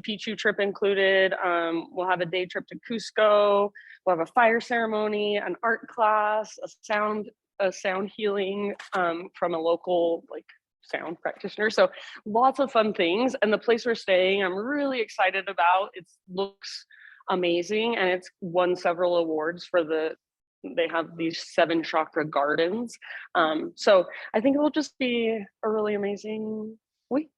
Pichu trip included. We'll have a day trip to Cusco. We'll have a fire ceremony, an art class, a sound healing from a local sound practitioner. So lots of fun things. And the place we're staying, I'm really excited about. It looks amazing, and it's won several awards for they have these 7 chakra gardens. So I think it will just be a really amazing week.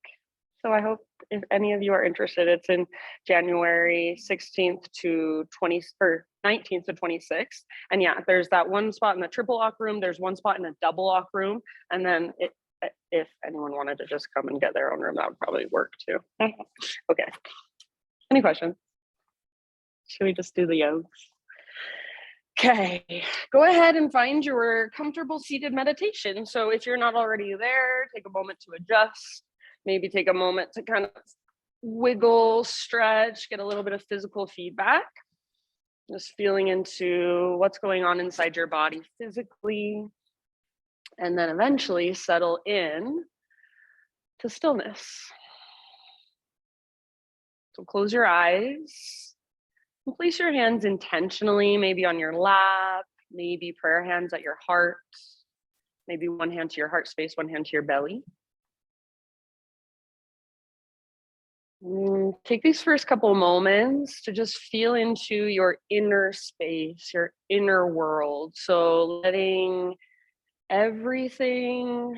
So I hope if any of you are interested, it's in January 16th to 19th to 26th. And yeah, there's that one spot in the triple lock room. There's one spot in a double lock room. And then if anyone wanted to just come and get their own room, that would probably work too. Okay. Any questions? Should we just do the yokes? Okay, go ahead and find your comfortable seated meditation. So if you're not already there, take a moment to adjust. Maybe take a moment to kind of wiggle, stretch, get a little bit of physical feedback. Just feeling into what's going on inside your body physically. And then eventually settle in to stillness. So close your eyes and place your hands intentionally, maybe on your lap, maybe prayer hands at your heart, maybe one hand to your heart space, one hand to your belly. Take these first couple moments to just feel into your inner space, your inner world. So letting everything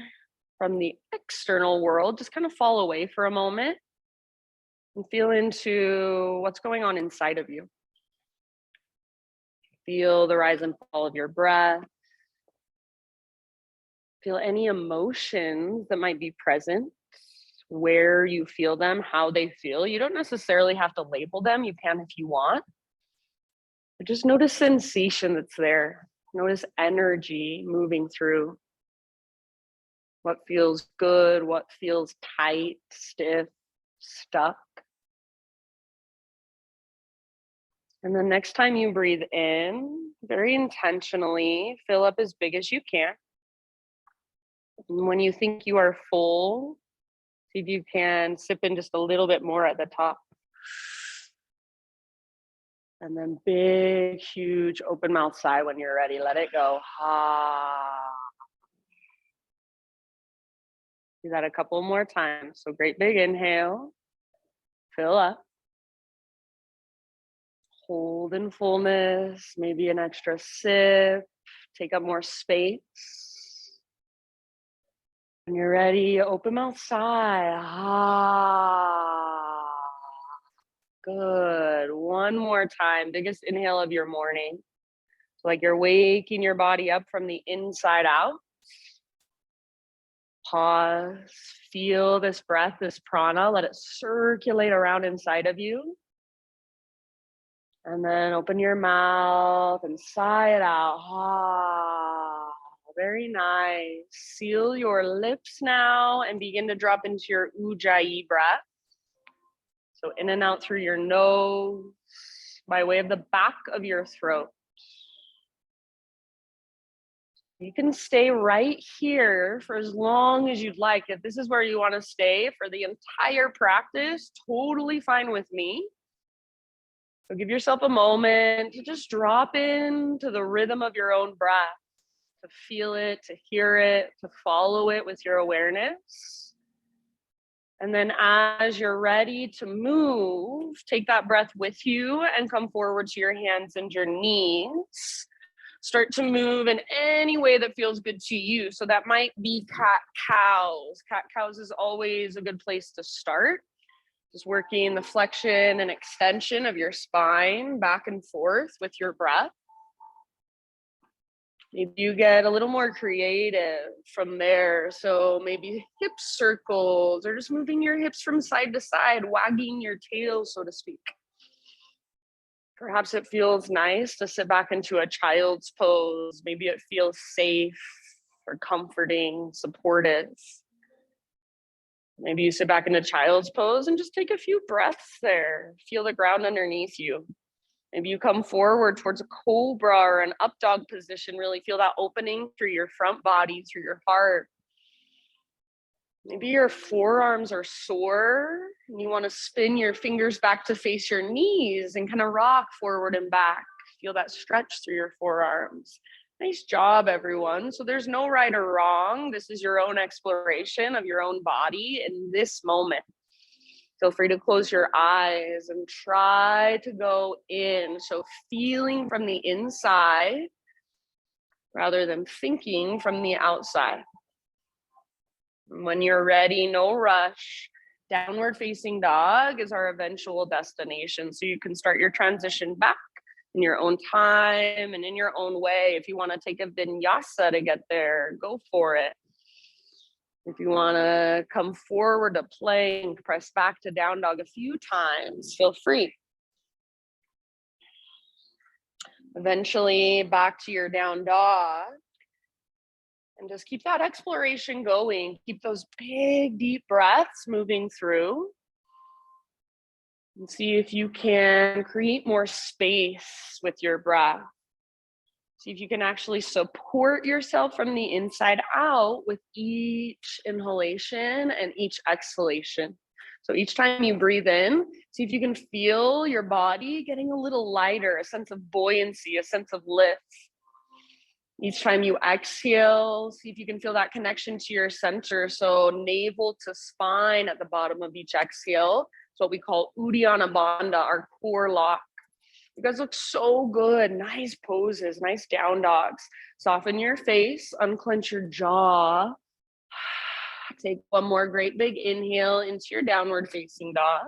from the external world just kind of fall away for a moment and feel into what's going on inside of you. Feel the rise and fall of your breath. Feel any emotions that might be present, where you feel them, how they feel. You don't necessarily have to label them. You can if you want. But just notice sensation that's there. Notice energy moving through. What feels good, what feels tight, stiff, stuck. And then next time you breathe in, very intentionally, fill up as big as you can. And when you think you are full, see if you can sip in just a little bit more at the top. And then big, huge open mouth sigh when you're ready. Let it go. Do that a couple more times. So great big inhale. Fill up. Hold in fullness. Maybe an extra sip. Take up more space. When you're ready, open mouth sigh. Good. One more time. Biggest inhale of your morning. So like you're waking your body up from the inside out. Pause. Feel this breath, this prana. Let it circulate around inside of you. And then open your mouth and sigh it out. Very nice. Seal your lips now and begin to drop into your Ujjayi breath. So in and out through your nose by way of the back of your throat. You can stay right here for as long as you'd like. If this is where you want to stay for the entire practice, totally fine with me. So give yourself a moment to just drop into the rhythm of your own breath, to feel it, to hear it, to follow it with your awareness. And then as you're ready to move, take that breath with you and come forward to your hands and your knees. Start to move in any way that feels good to you. So that might be cat-cows. Cat-cows is always a good place to start. Just working the flexion and extension of your spine back and forth with your breath. Maybe you get a little more creative from there. So maybe hip circles or just moving your hips from side to side, wagging your tail, so to speak. Perhaps it feels nice to sit back into a child's pose. Maybe it feels safe or comforting, supportive. Maybe you sit back into child's pose and just take a few breaths there. Feel the ground underneath you. Maybe you come forward towards a cobra or an up dog position. Really feel that opening through your front body, through your heart. Maybe your forearms are sore and you want to spin your fingers back to face your knees and kind of rock forward and back. Feel that stretch through your forearms. Nice job, everyone. So there's no right or wrong. This is your own exploration of your own body in this moment. Feel free to close your eyes and try to go in. So feeling from the inside rather than thinking from the outside. When you're ready, no rush. Downward facing dog is our eventual destination. So you can start your transition back in your own time and in your own way. If you want to take a vinyasa to get there, go for it. If you want to come forward to plank, press back to down dog a few times, feel free. Eventually back to your down dog. And just keep that exploration going. Keep those big, deep breaths moving through. And see if you can create more space with your breath. See if you can actually support yourself from the inside out with each inhalation and each exhalation. So each time you breathe in, see if you can feel your body getting a little lighter, a sense of buoyancy, a sense of lift. Each time you exhale, see if you can feel that connection to your center. So navel to spine at the bottom of each exhale. It's what we call Uddiyana Bandha, our core lock. You guys look so good. Nice poses, nice down dogs. Soften your face, unclench your jaw. Take one more great big inhale into your downward facing dog.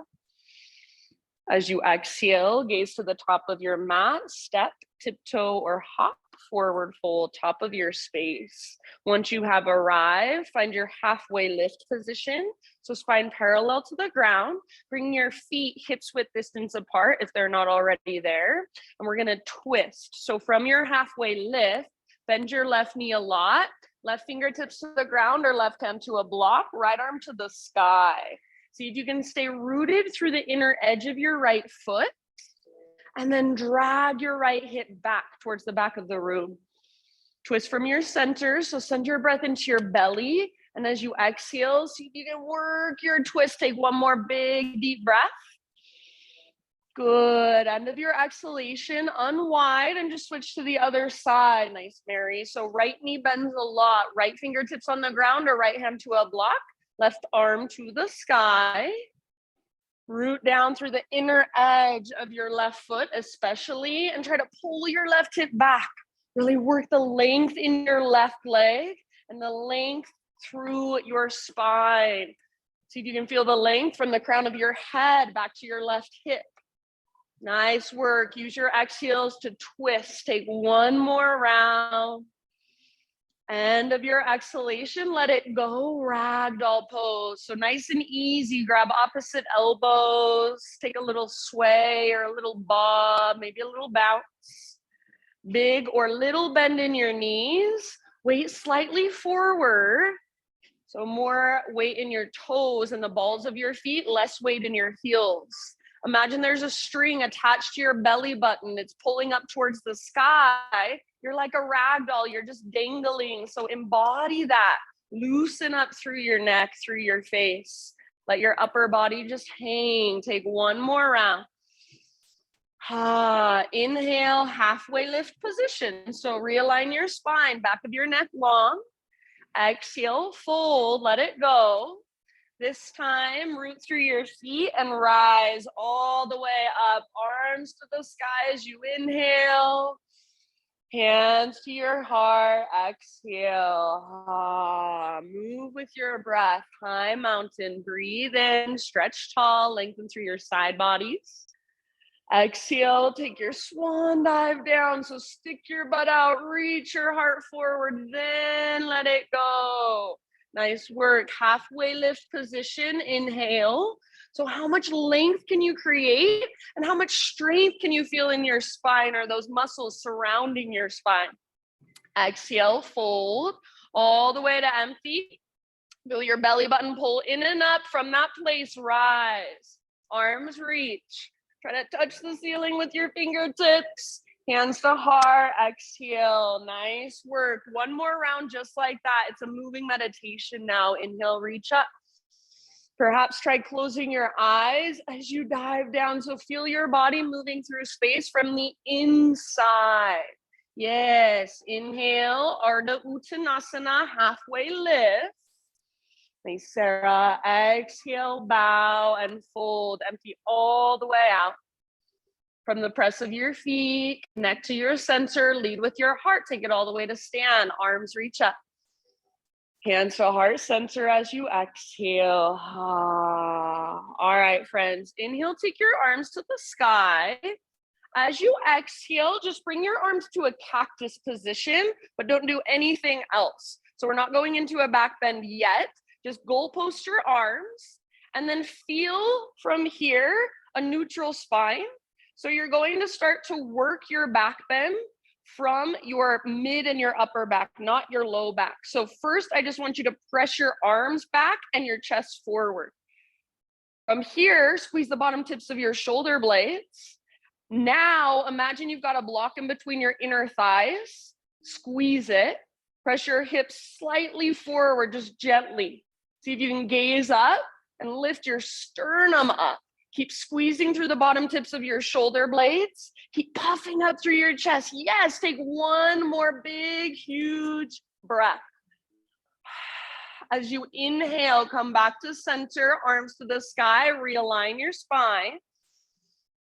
As you exhale, gaze to the top of your mat, step, tiptoe, or hop. Forward fold, top of your space. Once you have arrived, find your halfway lift position. So spine parallel to the ground. Bring your feet hips width distance apart if they're not already there. And we're gonna twist. So from your halfway lift, bend your left knee a lot. Left fingertips to the ground or left hand to a block. Right arm to the sky. See if you can stay rooted through the inner edge of your right foot. And then drag your right hip back towards the back of the room. Twist from your center. So send your breath into your belly. And as you exhale, see if you can work your twist. Take one more big, deep breath. Good. End of your exhalation, unwind and just switch to the other side. Nice, Mary. So right knee bends a lot. Right fingertips on the ground or right hand to a block. Left arm to the sky. Root down through the inner edge of your left foot, especially, and try to pull your left hip back. Really work the length in your left leg and the length through your spine. See if you can feel the length from the crown of your head back to your left hip. Nice work. Use your exhales to twist. Take one more round. End of your exhalation, let it go, ragdoll pose. So nice and easy, grab opposite elbows, take a little sway or a little bob, maybe a little bounce. Big or little bend in your knees, weight slightly forward. So more weight in your toes and the balls of your feet, less weight in your heels. Imagine there's a string attached to your belly button. It's pulling up towards the sky. You're like a rag doll. You're just dangling. So embody that. Loosen up through your neck, through your face. Let your upper body just hang. Take one more round. Inhale, halfway lift position. So realign your spine, back of your neck long. Exhale, fold, let it go. This time, root through your feet and rise all the way up. Arms to the sky as you inhale. Hands to your heart. Exhale. Move with your breath. High mountain. Breathe in. Stretch tall. Lengthen through your side bodies. Exhale. Take your swan dive down. So stick your butt out. Reach your heart forward. Then let it go. Nice work. Halfway lift position. Inhale. So how much length can you create and how much strength can you feel in your spine or those muscles surrounding your spine? Exhale, fold all the way to empty. Feel your belly button pull in and up from that place. Rise. Arms reach. Try to touch the ceiling with your fingertips. Hands to heart, exhale, nice work. One more round just like that. It's a moving meditation now. Inhale, reach up. Perhaps try closing your eyes as you dive down. So feel your body moving through space from the inside. Yes, inhale, Ardha Uttanasana, halfway lift. Nice, Sarah. Exhale, bow and fold. Empty all the way out. From the press of your feet, connect to your center, lead with your heart. Take it all the way to stand. Arms reach up. Hands to heart center as you exhale. All right, friends. Inhale, take your arms to the sky. As you exhale, just bring your arms to a cactus position, but don't do anything else. So we're not going into a back bend yet. Just goalpost your arms and then feel from here a neutral spine. So you're going to start to work your back bend from your mid and your upper back, not your low back. So first, I just want you to press your arms back and your chest forward. From here, squeeze the bottom tips of your shoulder blades. Now, imagine you've got a block in between your inner thighs. Squeeze it. Press your hips slightly forward, just gently. See if you can gaze up and lift your sternum up. Keep squeezing through the bottom tips of your shoulder blades. Keep puffing up through your chest. Yes, take one more big, huge breath. As you inhale, come back to center, arms to the sky, realign your spine.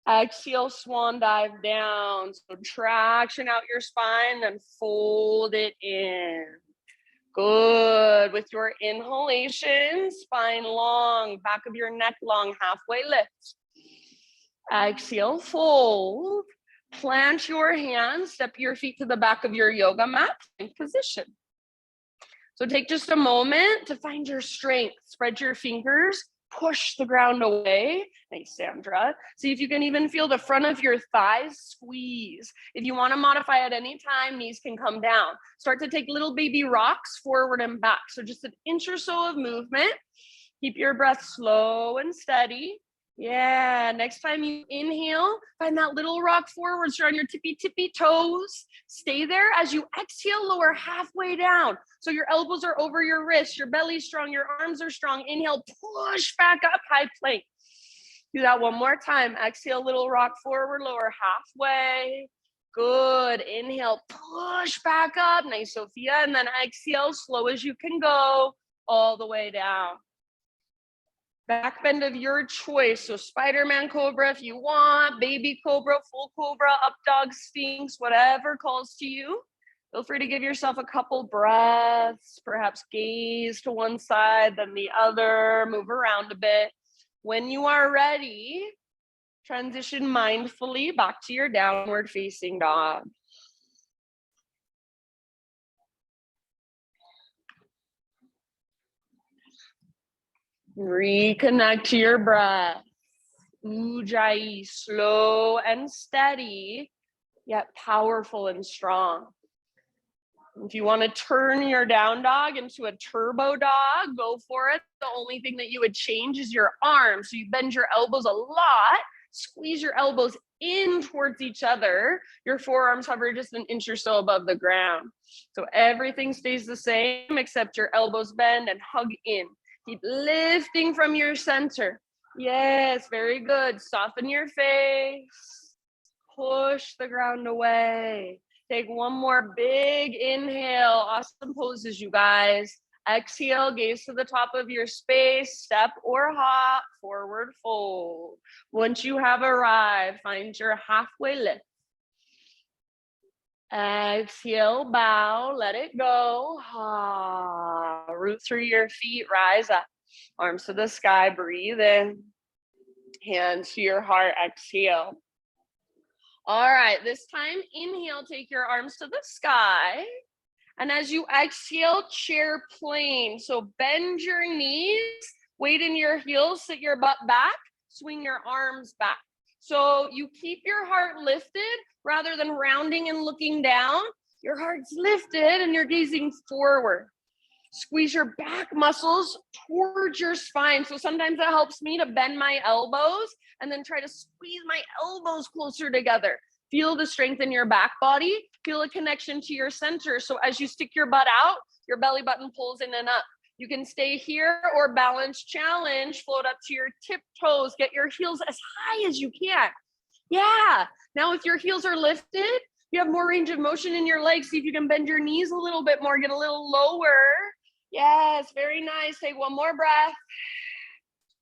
Exhale, swan dive down. So traction out your spine, then fold it in. Good. With your inhalation, spine long, back of your neck long, halfway lift. Exhale, fold. Plant your hands, step your feet to the back of your yoga mat, in position. So take just a moment to find your strength. Spread your fingers, push the ground away. Nice, Sandra. See if you can even feel the front of your thighs squeeze. If you want to modify at any time, knees can come down. Start to take little baby rocks forward and back. So just an inch or so of movement. Keep your breath slow and steady. Yeah, next time you inhale, find that little rock forward. Start on your tippy toes. Stay there. As you exhale, lower halfway down. So your elbows are over your wrists, your belly's strong, your arms are strong. Inhale, push back up, high plank. Do that one more time. Exhale, little rock forward, lower halfway. Good. Inhale, push back up. Nice, Sophia. And then exhale, slow as you can go, all the way down. Back bend of your choice. So Spider-Man Cobra if you want, baby Cobra, full Cobra, up dog, Sphinx, whatever calls to you. Feel free to give yourself a couple breaths, perhaps gaze to one side, then the other, move around a bit. When you are ready, transition mindfully back to your downward facing dog. Reconnect to your breath. Ujjayi, slow and steady, yet powerful and strong. If you want to turn your down dog into a turbo dog, go for it. The only thing that you would change is your arms. So you bend your elbows a lot, squeeze your elbows in towards each other. Your forearms hover just an inch or so above the ground. So everything stays the same except your elbows bend and hug in. Keep lifting from your center. Yes, very good. Soften your face. Push the ground away. Take one more big inhale. Awesome poses, you guys. Exhale, gaze to the top of your space. Step or hop, forward fold. Once you have arrived, find your halfway lift. Exhale, bow, let it go. Root through your feet, rise up. Arms to the sky, breathe in. Hands to your heart, exhale. All right, this time, inhale, take your arms to the sky. And as you exhale, chair plane. So bend your knees, weight in your heels, sit your butt back, swing your arms back. So you keep your heart lifted rather than rounding and looking down. Your heart's lifted and you're gazing forward. Squeeze your back muscles towards your spine. So sometimes it helps me to bend my elbows and then try to squeeze my elbows closer together. Feel the strength in your back body. Feel a connection to your center. So as you stick your butt out, your belly button pulls in and up. You can stay here or balance challenge, float up to your tiptoes, get your heels as high as you can. Yeah, now if your heels are lifted, you have more range of motion in your legs. See if you can bend your knees a little bit more, get a little lower. Yes, very nice. Take one more breath.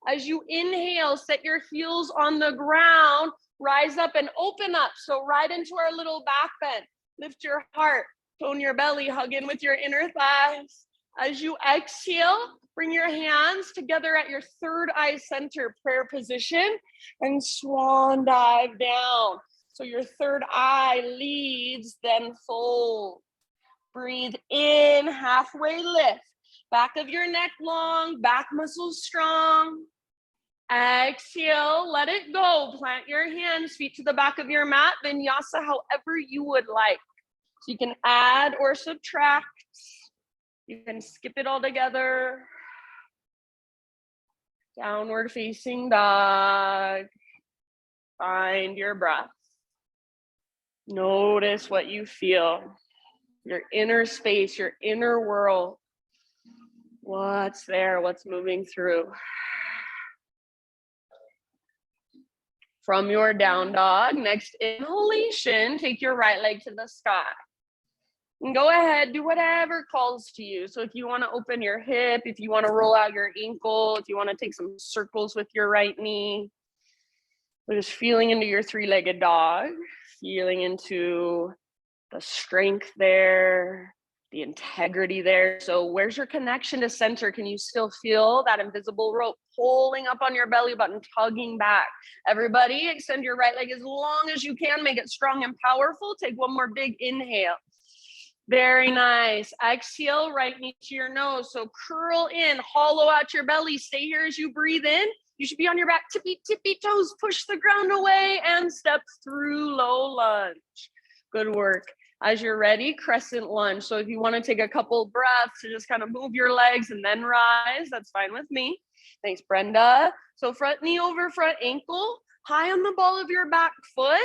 As you inhale, set your heels on the ground, rise up and open up. So right into our little back bend. Lift your heart, tone your belly, hug in with your inner thighs. As you exhale, bring your hands together at your third eye center prayer position and swan dive down. So your third eye leads, then fold. Breathe in, halfway lift. Back of your neck long, back muscles strong. Exhale, let it go. Plant your hands, feet to the back of your mat, vinyasa however you would like. So you can add or subtract. You can skip it all together. Downward facing dog. Find your breath. Notice what you feel. Your inner space, your inner world. What's there? What's moving through? From your down dog, next inhalation, take your right leg to the sky. And go ahead, do whatever calls to you. So if you want to open your hip, if you want to roll out your ankle, if you want to take some circles with your right knee, we're just feeling into your three-legged dog, feeling into the strength there, the integrity there. So where's your connection to center? Can you still feel that invisible rope pulling up on your belly button, tugging back? Everybody, extend your right leg as long as you can. Make it strong and powerful. Take one more big inhale. Very nice. Exhale, right knee to your nose. So curl in, hollow out your belly. Stay here as you breathe in. You should be on your back, tippy toes. Push the ground away and step through low lunge. Good work. As you're ready, crescent lunge. So if you want to take a couple breaths to just kind of move your legs and then rise, that's fine with me. Thanks, Brenda. So front knee over front ankle, high on the ball of your back foot.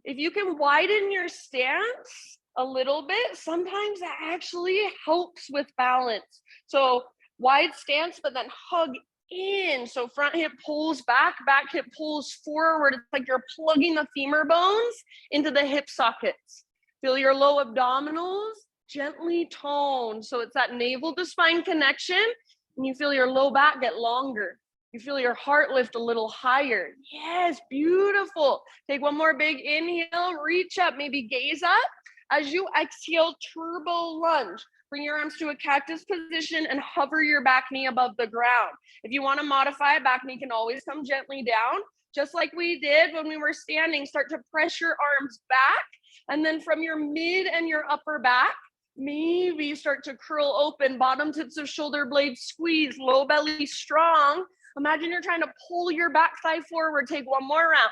If you can widen your stance a little bit, sometimes that actually helps with balance. So wide stance, but then hug in. So front hip pulls back, back hip pulls forward. It's like you're plugging the femur bones into the hip sockets. Feel your low abdominals gently tone. So it's that navel to spine connection, and you feel your low back get longer. You feel your heart lift a little higher. Yes, beautiful. Take one more big inhale, reach up, maybe gaze up. As you exhale, turbo lunge. Bring your arms to a cactus position and hover your back knee above the ground. If you want to modify, back knee can always come gently down. Just like we did when we were standing, start to press your arms back. And then from your mid and your upper back, maybe start to curl open, bottom tips of shoulder blades squeeze, low belly strong. Imagine you're trying to pull your back thigh forward. Take one more round.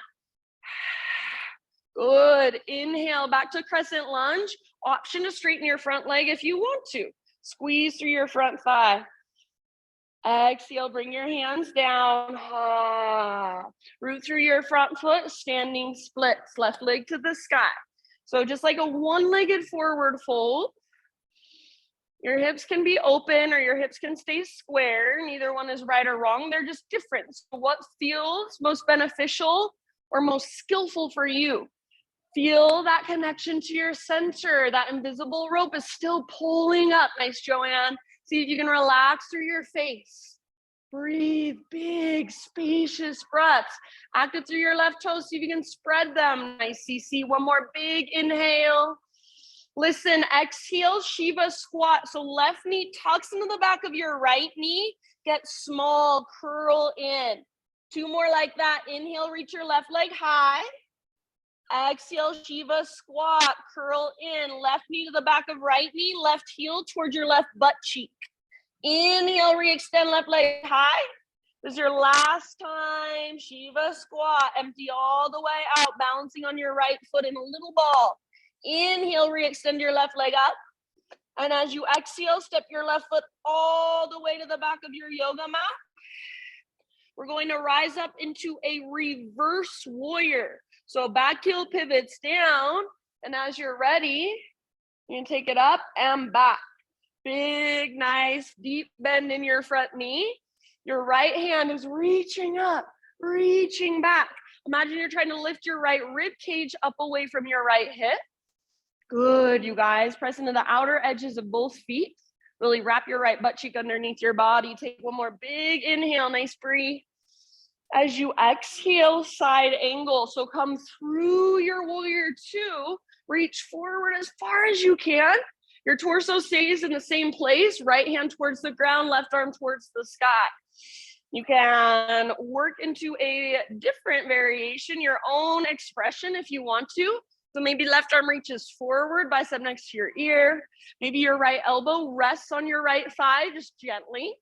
Good. Inhale back to crescent lunge. Option to straighten your front leg if you want to. Squeeze through your front thigh. Exhale, bring your hands down. Root through your front foot, standing splits, left leg to the sky. So just like a one-legged forward fold, your hips can be open or your hips can stay square. Neither one is right or wrong. They're just different. So what feels most beneficial or most skillful for you? Feel that connection to your center. That invisible rope is still pulling up. Nice, Joanne. See if you can relax through your face. Breathe big, spacious breaths. Active through your left toes. See if you can spread them. Nice, CC. One more big inhale. Listen, exhale, Shiva squat. So left knee tucks into the back of your right knee. Get small, curl in. Two more like that. Inhale, reach your left leg high. Exhale, Shiva squat, curl in, left knee to the back of right knee, left heel towards your left butt cheek. Inhale, re-extend left leg high. This is your last time, Shiva squat, empty all the way out, balancing on your right foot in a little ball. Inhale, re-extend your left leg up. And as you exhale, step your left foot all the way to the back of your yoga mat. We're going to rise up into a reverse warrior. So back heel pivots down, and as you're ready, you can take it up and back. Big, nice, deep bend in your front knee. Your right hand is reaching up, reaching back. Imagine you're trying to lift your right rib cage up away from your right hip. Good, you guys. Press into the outer edges of both feet. Really wrap your right butt cheek underneath your body. Take one more big inhale, nice breathe. As you exhale, side angle. So come through your warrior two, reach forward as far as you can. Your torso stays in the same place, right hand towards the ground, left arm towards the sky. You can work into a different variation, your own expression if you want to. So maybe left arm reaches forward, bicep next to your ear. Maybe your right elbow rests on your right thigh, just gently.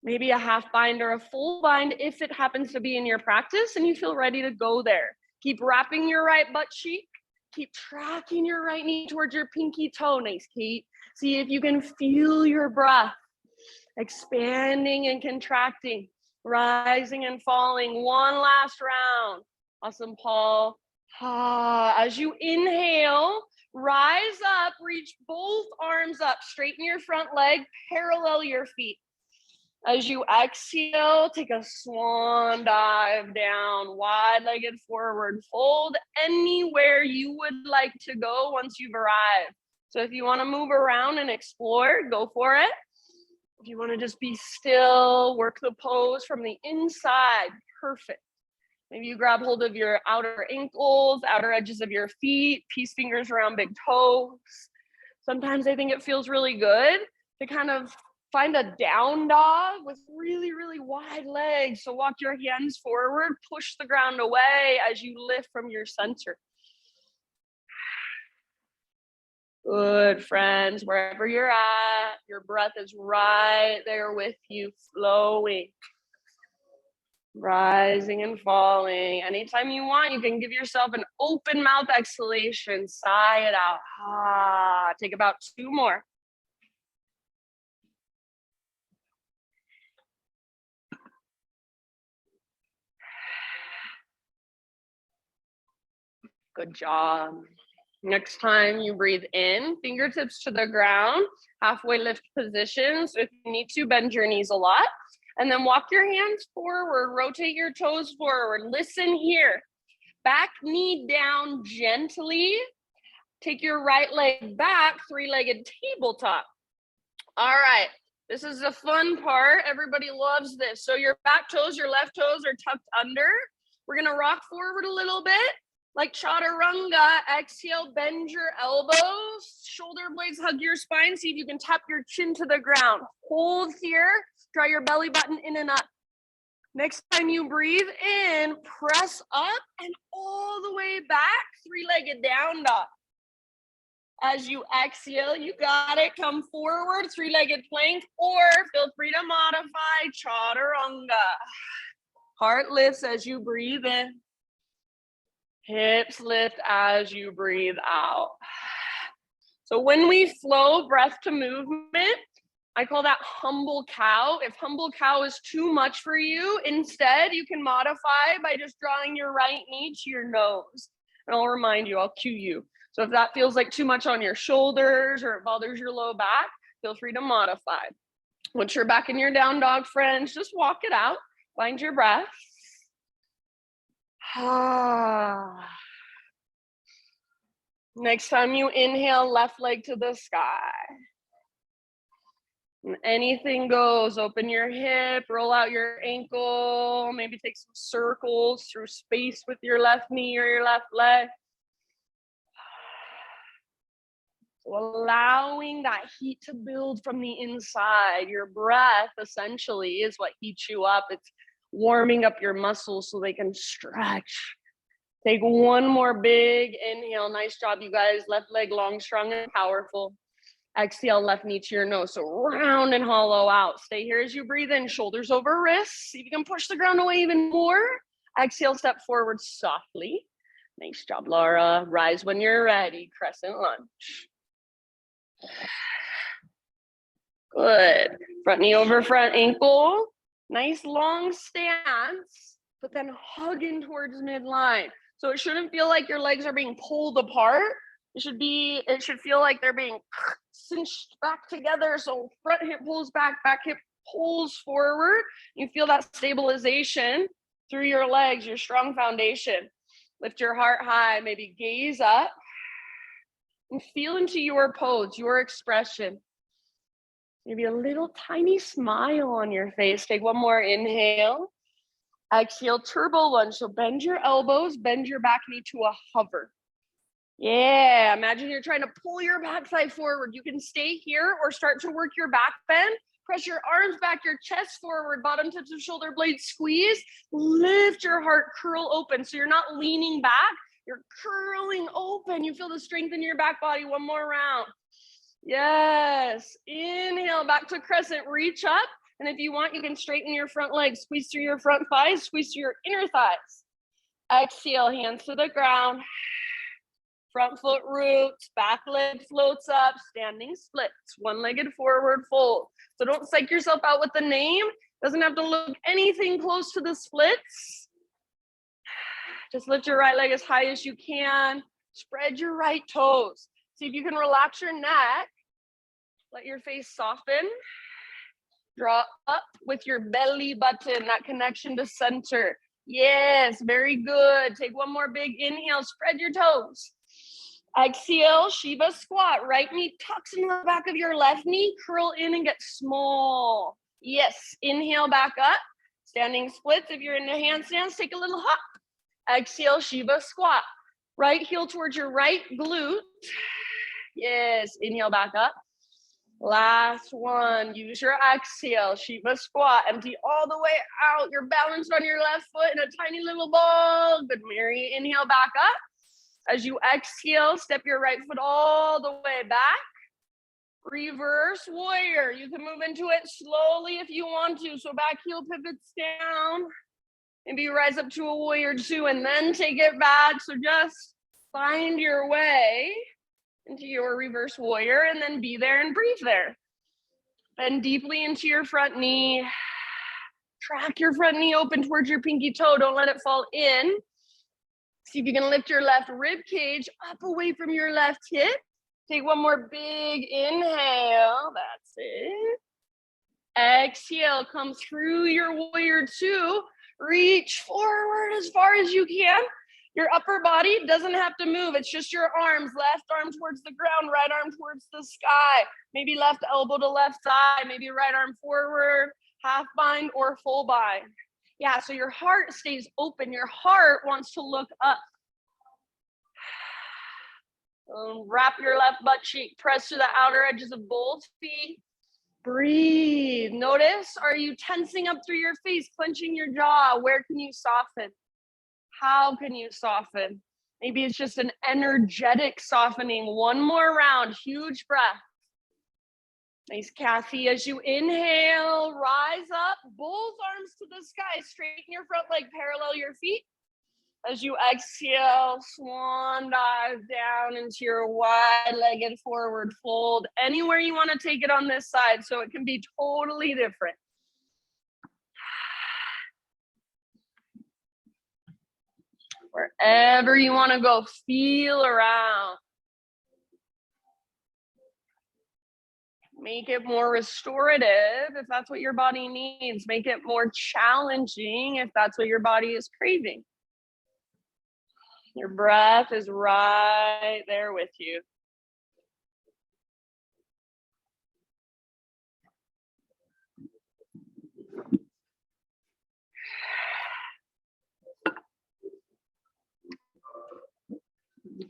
Maybe a half bind or a full bind if it happens to be in your practice and you feel ready to go there. Keep wrapping your right butt cheek. Keep tracking your right knee towards your pinky toe. Nice, Kate. See if you can feel your breath expanding and contracting, rising and falling. One last round. Awesome, Paul. As you inhale, rise up, reach both arms up, straighten your front leg, parallel your feet. As you exhale, take a swan dive down, wide-legged forward. Fold anywhere you would like to go once you've arrived. So if you want to move around and explore, go for it. If you want to just be still, work the pose from the inside, perfect. Maybe you grab hold of your outer ankles, outer edges of your feet, peace fingers around big toes. Sometimes I think it feels really good to kind of find a down dog with really, really wide legs. So walk your hands forward, push the ground away as you lift from your center. Good, friends, wherever you're at, your breath is right there with you, flowing. Rising and falling. Anytime you want, you can give yourself an open mouth exhalation. Sigh it out. Take about 2 more. Good job. Next time you breathe in, fingertips to the ground, halfway lift position. So if you need to, bend your knees a lot. And then walk your hands forward, rotate your toes forward. Listen here. Back knee down gently. Take your right leg back, 3-legged tabletop. All right, this is the fun part. Everybody loves this. So your back toes, your left toes are tucked under. We're gonna rock forward a little bit, like chaturanga. Exhale, bend your elbows, shoulder blades hug your spine. See if you can tap your chin to the ground. Hold here, draw your belly button in and up. Next time you breathe in, press up and all the way back, 3-legged down dog. As you exhale, you got it. Come forward, 3-legged plank, or feel free to modify chaturanga. Heart lifts as you breathe in. Hips lift as you breathe out. So when we flow breath to movement, I call that humble cow. If humble cow is too much for you, instead you can modify by just drawing your right knee to your nose. And I'll remind you, I'll cue you. So if that feels like too much on your shoulders or it bothers your low back, feel free to modify. Once you're back in your down dog, friends, just walk it out. Find your breath. Next time you inhale, left leg to the sky. And anything goes. Open your hip, roll out your ankle, maybe take some circles through space with your left knee or your left leg. So allowing that heat to build from the inside. Your breath essentially is what heats you up. It's warming up your muscles so they can stretch. Take one more big inhale. Nice job, you guys. Left leg long, strong, and powerful. Exhale, left knee to your nose. So round and hollow out. Stay here as you breathe in, shoulders over wrists. See if you can push the ground away even more. Exhale, step forward softly. Nice job, Laura. Rise when you're ready. Crescent lunge. Good. Front knee over front ankle. Nice long stance, but then hug in towards midline. So it shouldn't feel like your legs are being pulled apart. It should feel like they're being cinched back together. So front hip pulls back, back hip pulls forward. You feel that stabilization through your legs, your strong foundation. Lift your heart high, maybe gaze up and feel into your pose, your expression. Maybe a little tiny smile on your face. Take one more inhale. Exhale, turbo lunge. So bend your elbows, bend your back knee to a hover. Yeah, imagine you're trying to pull your backside forward. You can stay here or start to work your back bend. Press your arms back, your chest forward, bottom tips of shoulder blades squeeze. Lift your heart, curl open. So you're not leaning back, you're curling open. You feel the strength in your back body. One more round. Yes, inhale back to crescent, reach up. And if you want, you can straighten your front legs, squeeze through your front thighs, squeeze through your inner thighs. Exhale, hands to the ground. Front foot roots, back leg floats up, standing splits, one-legged forward fold. So don't psych yourself out with the name. Doesn't have to look anything close to the splits. Just lift your right leg as high as you can. Spread your right toes. See if you can relax your neck. Let your face soften. Draw up with your belly button, that connection to center. Yes, very good. Take one more big inhale, spread your toes. Exhale, Shiva squat. Right knee tucks in the back of your left knee. Curl in and get small. Yes, inhale back up. Standing splits. If you're into handstands, take a little hop. Exhale, Shiva squat. Right heel towards your right glute. Yes, inhale back up. Last one. Use your exhale, Shiva squat. Empty all the way out. You're balanced on your left foot in a tiny little ball. Good, Mary. Inhale back up. As you exhale, step your right foot all the way back. Reverse warrior. You can move into it slowly if you want to. So back heel pivots down. Maybe rise up to a warrior two and then take it back. So just find your way into your reverse warrior and then be there and breathe there. Bend deeply into your front knee. Track your front knee open towards your pinky toe. Don't let it fall in. See if you can lift your left rib cage up away from your left hip. Take one more big inhale. That's it. Exhale, come through your warrior two. Reach forward as far as you can. Your upper body doesn't have to move. It's just your arms. Left arm towards the ground, right arm towards the sky. Maybe left elbow to left thigh. Maybe right arm forward, half bind or full bind. Yeah, so your heart stays open. Your heart wants to look up. Wrap your left butt cheek. Press to the outer edges of both feet. Breathe. Notice, are you tensing up through your face, clenching your jaw? Where can you soften? How can you soften? Maybe it's just an energetic softening. One more round. Huge breath. Nice, Kathy. As you inhale, rise up, both arms to the sky. Straighten your front leg, parallel your feet. As you exhale, swan dive down into your wide-legged forward fold. Anywhere you want to take it on this side, so it can be totally different. Wherever you want to go, feel around. Make it more restorative if that's what your body needs. Make it more challenging if that's what your body is craving. Your breath is right there with you.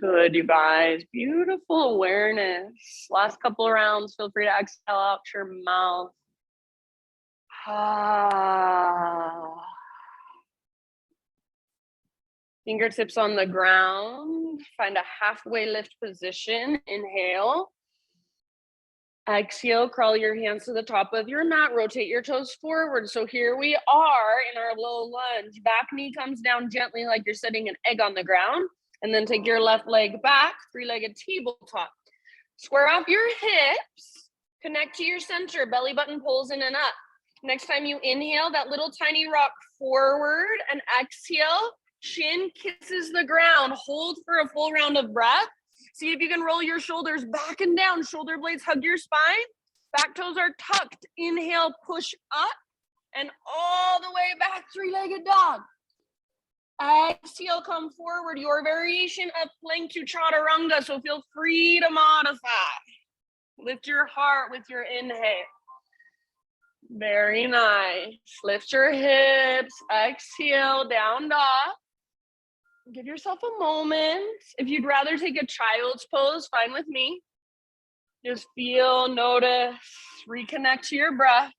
Good, you guys. Beautiful awareness. Last couple of rounds. Feel free to exhale out your mouth. Fingertips on the ground. Find a halfway lift position. Inhale. Exhale, crawl your hands to the top of your mat. Rotate your toes forward. So here we are in our low lunge. Back knee comes down gently like you're setting an egg on the ground. And then take your left leg back, three-legged tabletop. Square off your hips. Connect to your center. Belly button pulls in and up. Next time you inhale, that little tiny rock forward, and exhale. Chin kisses the ground. Hold for a full round of breath. See if you can roll your shoulders back and down. Shoulder blades hug your spine. Back toes are tucked. Inhale, push up and all the way back, three-legged dog. Exhale, come forward. Your variation of plank to chaturanga, so feel free to modify. Lift your heart with your inhale. Very nice. Lift your hips. Exhale, down dog. Give yourself a moment. If you'd rather take a child's pose, fine with me. Just feel, notice, reconnect to your breath.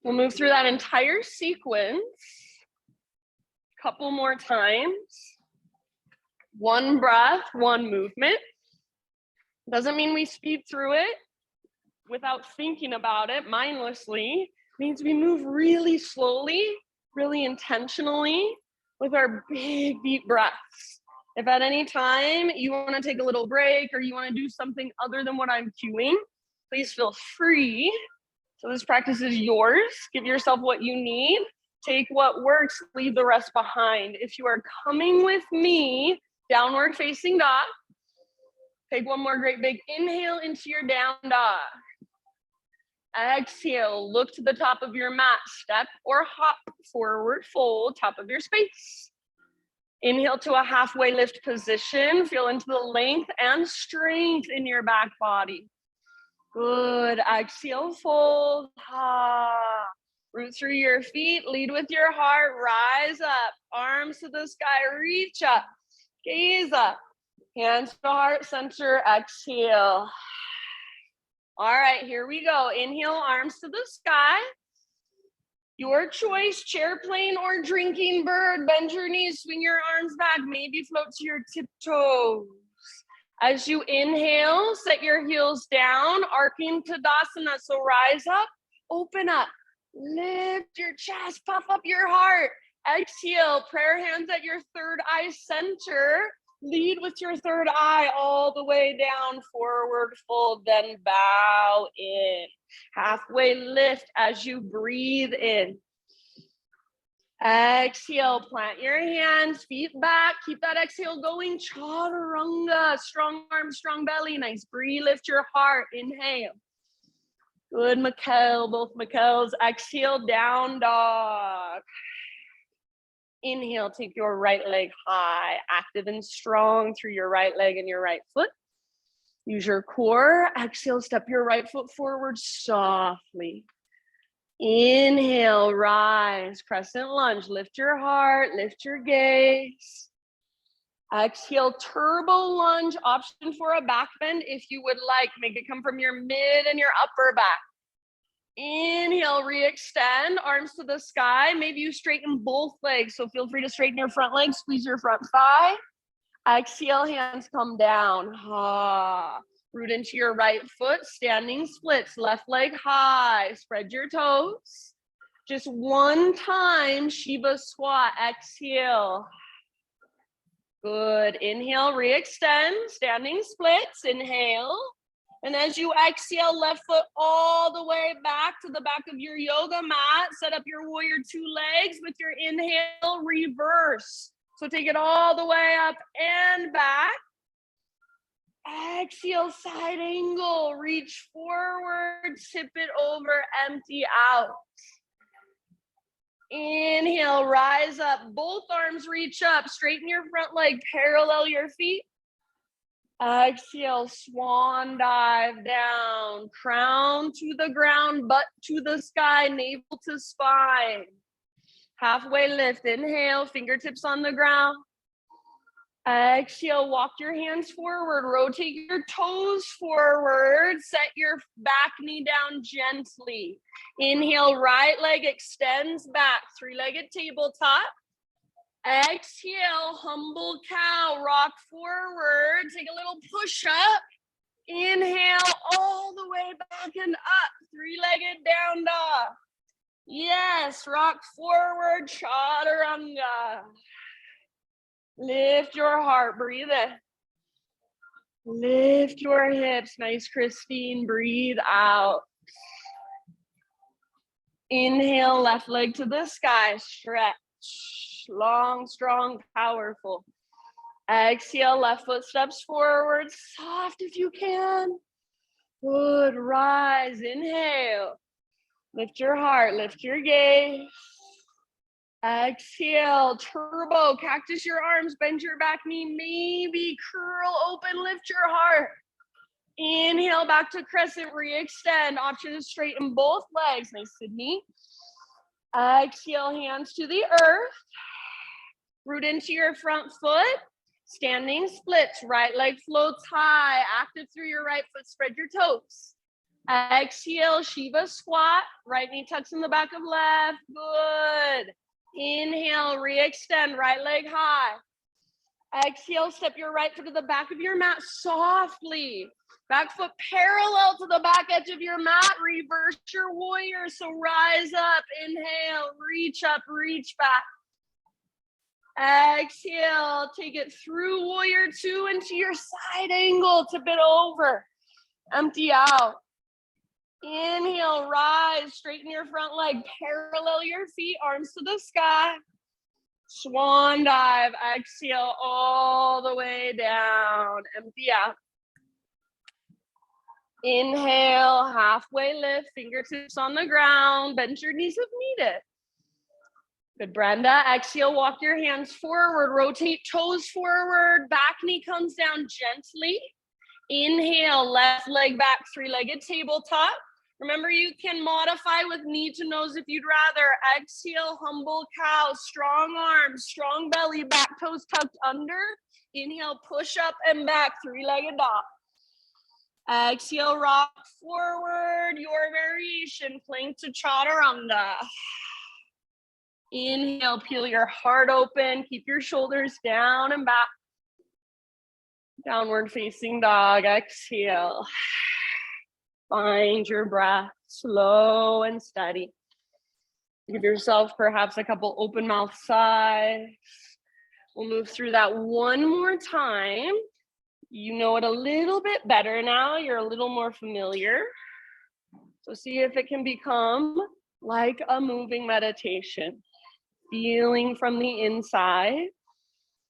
We'll move through that entire sequence a couple more times. One breath, one movement. Doesn't mean we speed through it without thinking about it mindlessly. It means we move really slowly, really intentionally with our big, deep breaths. If at any time you want to take a little break or you want to do something other than what I'm cueing, please feel free. So this practice is yours. Give yourself what you need. Take what works, leave the rest behind. If you are coming with me, downward facing dog, take one more great big inhale into your down dog. Exhale, look to the top of your mat, step or hop forward, fold, top of your space. Inhale to a halfway lift position. Feel into the length and strength in your back body. Good. Exhale, fold. Root through your feet. Lead with your heart. Rise up. Arms to the sky. Reach up. Gaze up. Hands to heart center. Exhale. All right, here we go. Inhale, arms to the sky. Your choice, chair plane or drinking bird. Bend your knees, swing your arms back. Maybe float to your tiptoes. As you inhale, set your heels down, arcing Tadasana. So rise up, open up, lift your chest, puff up your heart. Exhale, prayer hands at your third eye center. Lead with your third eye all the way down, forward fold, then bow in. Halfway lift as you breathe in. Exhale, plant your hands, feet back, keep that exhale going. Chaturanga, strong arms, strong belly, nice. Breathe, lift your heart, inhale. Good, Mikkel, both Mikkels. Exhale, down dog. Inhale, take your right leg high, active and strong through your right leg and your right foot. Use your core. Exhale, step your right foot forward softly. Inhale, rise, crescent lunge. Lift your heart, lift your gaze. Exhale, turbo lunge, option for a back bend if you would like. Make it come from your mid and your upper back. Inhale, re-extend, arms to the sky. Maybe you straighten both legs, so feel free to straighten your front leg, squeeze your front thigh. Exhale, hands come down. Root into your right foot, standing splits, left leg high. Spread your toes. Just one time, Shiva squat. Exhale. Good. Inhale, re-extend, standing splits. Inhale. And as you exhale, left foot all the way back to the back of your yoga mat. Set up your warrior two legs with your inhale, reverse. So take it all the way up and back. Exhale, side angle. Reach forward, tip it over, empty out. Inhale, rise up. Both arms reach up. Straighten your front leg, parallel your feet. Exhale, swan dive down, crown to the ground, butt to the sky, navel to spine. Halfway lift, inhale, fingertips on the ground. Exhale, walk your hands forward, rotate your toes forward, set your back knee down gently. Inhale, right leg extends back, three-legged tabletop. Exhale, humble cow, rock forward, take a little push up. Inhale, all the way back and up, three-legged down dog. Yes, rock forward, chaturanga. Lift your heart, breathe in. Lift your hips, nice, Christine, breathe out. Inhale, left leg to the sky, stretch. long, strong, powerful. Exhale, left foot steps forward, soft if you can. Good, rise, inhale. Lift your heart, lift your gaze. Exhale, turbo, cactus your arms, bend your back knee, maybe curl open, lift your heart. Inhale, back to crescent, re-extend. Option is straighten both legs, nice Sydney. Exhale, hands to the earth. Root into your front foot. Standing splits, right leg floats high, active through your right foot, spread your toes. Exhale, Shiva squat, right knee tucks in the back of left, good. Inhale, re-extend, right leg high. Exhale, step your right foot to the back of your mat softly. Back foot parallel to the back edge of your mat, reverse your warrior, so rise up, inhale, reach up, reach back. Exhale, take it through warrior two into your side angle, tip it over. Empty out. Inhale, rise, straighten your front leg, parallel your feet, arms to the sky. Swan dive, exhale all the way down, empty out. Inhale, halfway lift, fingertips on the ground, bend your knees if needed. Good, Brenda. Exhale, walk your hands forward, rotate toes forward, back knee comes down gently. Inhale, left leg back, three-legged tabletop. Remember, you can modify with knee to nose if you'd rather. Exhale, humble cow, strong arms, strong belly, back toes tucked under. Inhale, push up and back, three-legged dog. Exhale, rock forward, your variation, plank to chaturanga. Inhale, peel your heart open, keep your shoulders down and back. Downward facing dog, exhale. Find your breath, slow and steady. Give yourself perhaps a couple open mouth sighs. We'll move through that one more time. You know it a little bit better now. You're a little more familiar. So see if it can become like a moving meditation. Feeling from the inside,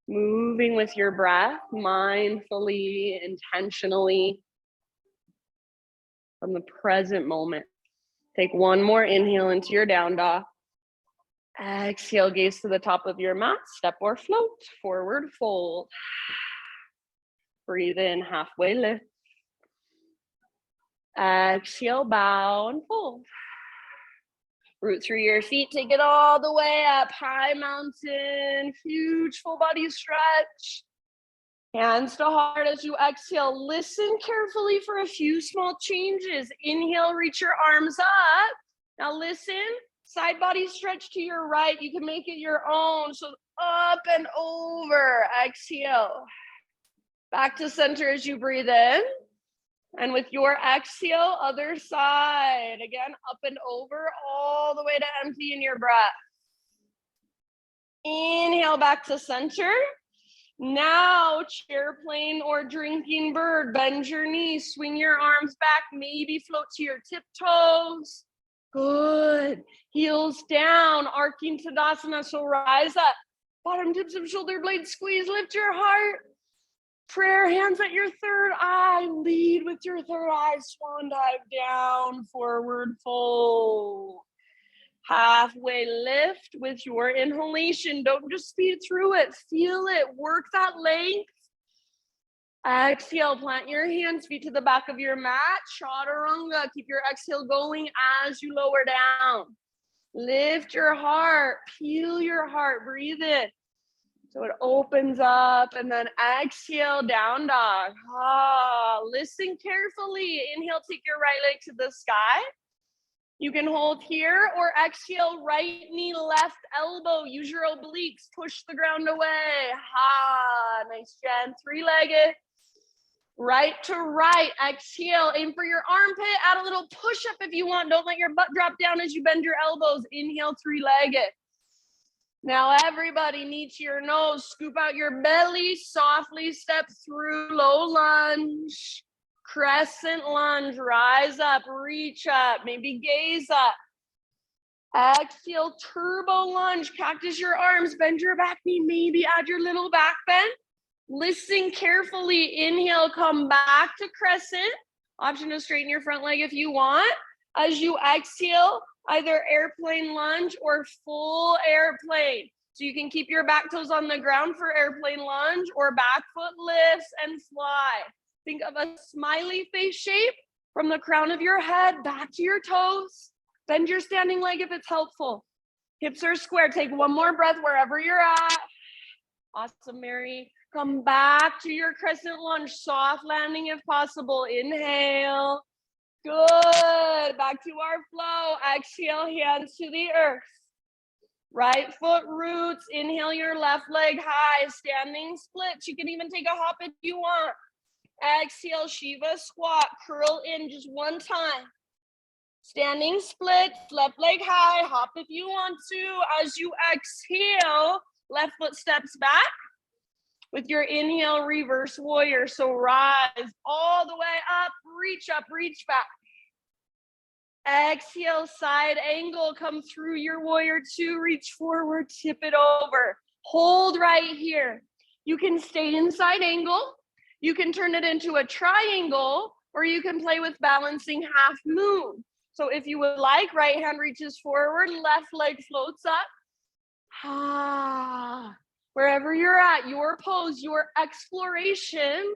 moving with your breath, mindfully, intentionally, from the present moment. Take one more inhale into your down dog. Exhale, gaze to the top of your mat, step or float, forward fold. Breathe in, halfway lift. Exhale, bow and fold. Root through your feet, take it all the way up, high mountain, huge full body stretch. Hands to heart as you exhale. Listen carefully for a few small changes. Inhale, reach your arms up. Now listen, side body stretch to your right. You can make it your own. So up and over, exhale. Back to center as you breathe in. And with your exhale, other side. Again, up and over, all the way to empty in your breath. Inhale back to center. Now, chair plane or drinking bird. Bend your knees, swing your arms back, maybe float to your tiptoes. Good. Heels down, arcing Tadasana, so rise up. Bottom tips of shoulder blades squeeze, lift your heart. Prayer hands at your third eye. Lead with your third eye. Swan dive down, forward fold. Halfway lift with your inhalation. Don't just speed through it. Feel it. Work that length. Exhale. Plant your hands, feet to the back of your mat. Chaturanga. Keep your exhale going as you lower down. Lift your heart. Peel your heart. Breathe in. So it opens up, and then exhale, down dog. Listen carefully. Inhale, take your right leg to the sky. You can hold here or exhale, right knee, left elbow. Use your obliques. Push the ground away. Nice, Jen. Three-legged. Right to right. Exhale. Aim for your armpit. Add a little push-up if you want. Don't let your butt drop down as you bend your elbows. Inhale, three-legged. Now everybody, knee to your nose, scoop out your belly, softly step through, low lunge, crescent lunge, rise up, reach up, maybe gaze up. Exhale, turbo lunge, cactus your arms, bend your back knee, maybe add your little back bend. Listen carefully, inhale, come back to crescent. Option to straighten your front leg if you want. As you exhale, either airplane lunge or full airplane. So you can keep your back toes on the ground for airplane lunge or back foot lifts and fly. Think of a smiley face shape from the crown of your head back to your toes. Bend your standing leg if it's helpful. Hips are square. Take one more breath wherever you're at. Awesome, Mary. Come back to your crescent lunge. Soft landing if possible. Inhale. Good. Back to our flow. Exhale, hands to the earth. Right foot roots. Inhale your left leg high. Standing splits. You can even take a hop if you want. Exhale, Shiva squat. Curl in just one time. Standing splits. Left leg high. Hop if you want to. As you exhale, left foot steps back. With your inhale, reverse warrior. So rise all the way up, reach back. Exhale, side angle, come through your warrior two, reach forward, tip it over. Hold right here. You can stay in side angle. You can turn it into a triangle, or you can play with balancing half moon. So if you would like, right hand reaches forward, left leg floats up. Wherever you're at, your pose, your exploration,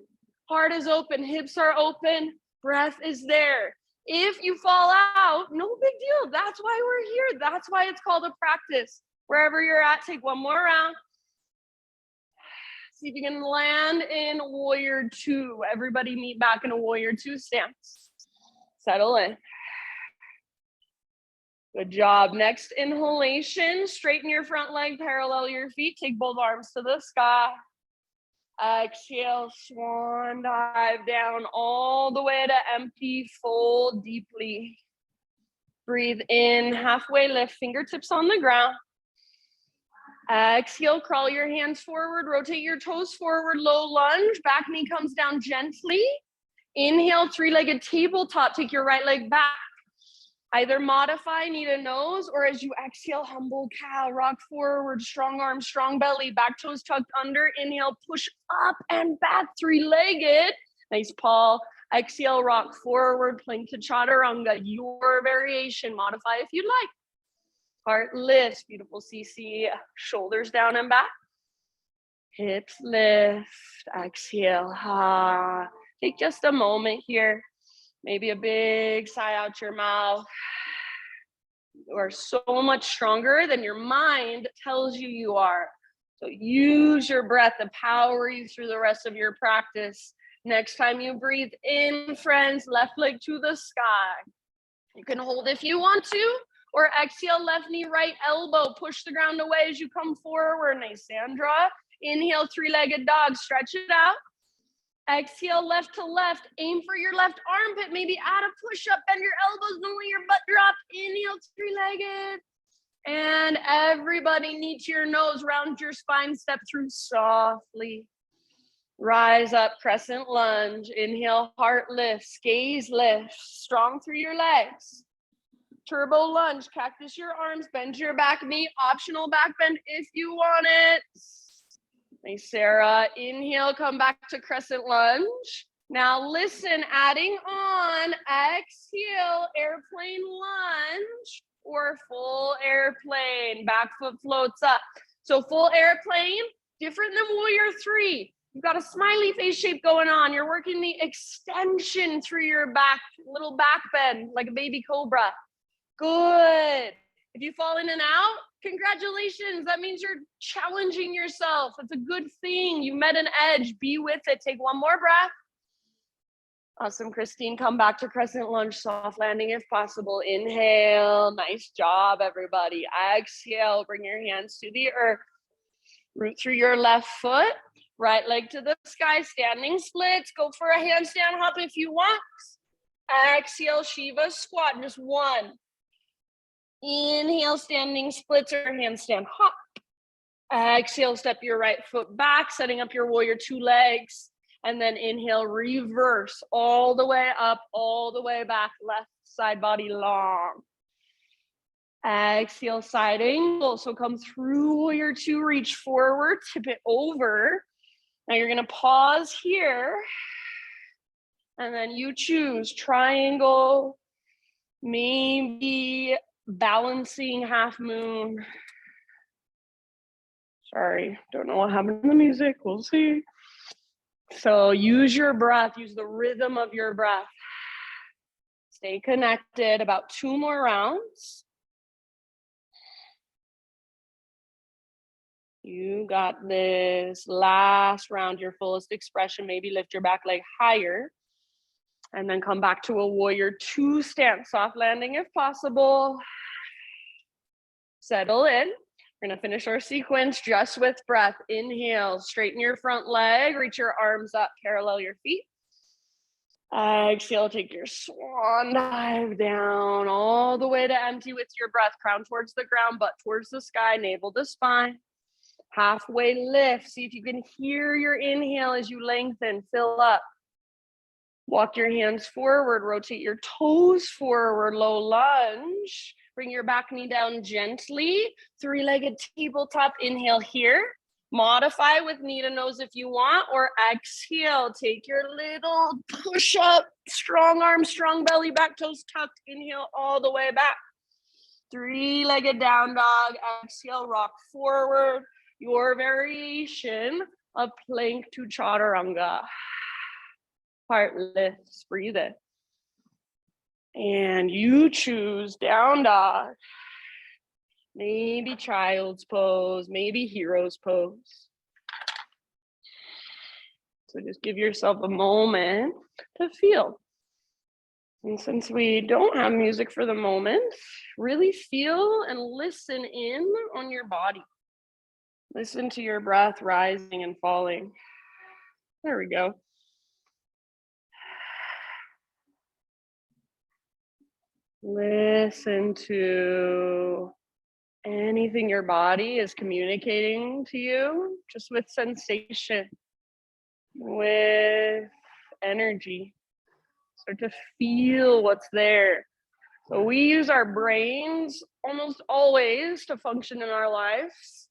heart is open, hips are open, breath is there. If you fall out, no big deal. That's why we're here. That's why it's called a practice. Wherever you're at, take one more round. See if you can land in warrior two. Everybody meet back in a warrior two stance. Settle in. Good job. Next inhalation, straighten your front leg, parallel your feet, take both arms to the sky. Exhale, swan dive down all the way to empty, fold deeply. Breathe in, halfway lift, fingertips on the ground. Exhale, crawl your hands forward, rotate your toes forward, low lunge, back knee comes down gently. Inhale, three-legged tabletop, take your right leg back. Either modify, knee to nose, or as you exhale, humble cow, rock forward, strong arms, strong belly, back toes tucked under. Inhale, push up and back, three-legged. Nice, Paul. Exhale, rock forward, plank to chaturanga. Your variation, modify if you'd like. Heart lifts, beautiful CC. Shoulders down and back. Hips lift. Exhale. Take just a moment here. Maybe a big sigh out your mouth. You are so much stronger than your mind tells you you are. So use your breath to power you through the rest of your practice. Next time you breathe in, friends, left leg to the sky. You can hold if you want to, or exhale, left knee, right elbow. Push the ground away as you come forward. Nice, Sandra. Inhale, three-legged dog. Stretch it out. Exhale, left to left. Aim for your left armpit. Maybe add a push-up. Bend your elbows. Don't let your butt drop. Inhale, three-legged. And everybody, knee to your nose. Round your spine. Step through softly. Rise up, crescent lunge. Inhale, heart lifts. Gaze lifts. Strong through your legs. Turbo lunge. Cactus your arms. Bend your back knee. Optional back bend if you want it. Nice, Sarah. Inhale, come back to crescent lunge. Now listen, adding on, exhale, airplane lunge or full airplane. Back foot floats up. So full airplane, different than warrior three. You've got a smiley face shape going on. You're working the extension through your back, little back bend, like a baby cobra. Good. If you fall in and out, congratulations. That means you're challenging yourself. It's a good thing. You met an edge. Be with it. Take one more breath. Awesome, Christine. Come back to crescent lunge, soft landing if possible. Inhale. Nice job, everybody. Exhale. Bring your hands to the earth. Root through your left foot. Right leg to the sky. Standing splits. Go for a handstand hop if you want. Exhale, Shiva squat. Just one. Inhale, standing splits or handstand hop. Exhale, step your right foot back, setting up your warrior two legs. And then inhale, reverse all the way up, all the way back, left side body long. Exhale, side angle. So come through warrior two, reach forward, tip it over. Now you're gonna pause here. And then you choose triangle, maybe balancing half moon. Sorry, don't know what happened to the music. We'll see. So use your breath, use the rhythm of your breath. Stay connected, about 2 more rounds. You got this. Last round, your fullest expression. Maybe lift your back leg higher. And then come back to a warrior two stance, soft landing if possible. Settle in. We're gonna finish our sequence just with breath. Inhale, straighten your front leg, reach your arms up, parallel your feet. Exhale, take your swan dive down all the way to empty with your breath. Crown towards the ground, butt towards the sky, navel to spine. Halfway lift. See if you can hear your inhale as you lengthen, fill up. Walk your hands forward, rotate your toes forward, low lunge. Bring your back knee down gently. 3-legged tabletop, inhale here. Modify with knee to nose if you want, or exhale. Take your little push up, strong arms, strong belly, back toes tucked. Inhale all the way back. 3-legged down dog. Exhale, rock forward. Your variation of plank to chaturanga. Heart lifts, breathe in. And you choose down dog. Maybe child's pose, maybe hero's pose. So just give yourself a moment to feel. And since we don't have music for the moment, really feel and listen in on your body. Listen to your breath rising and falling. There we go. Listen to anything your body is communicating to you, just with sensation, with energy. Start to feel what's there. So we use our brains almost always to function in our lives.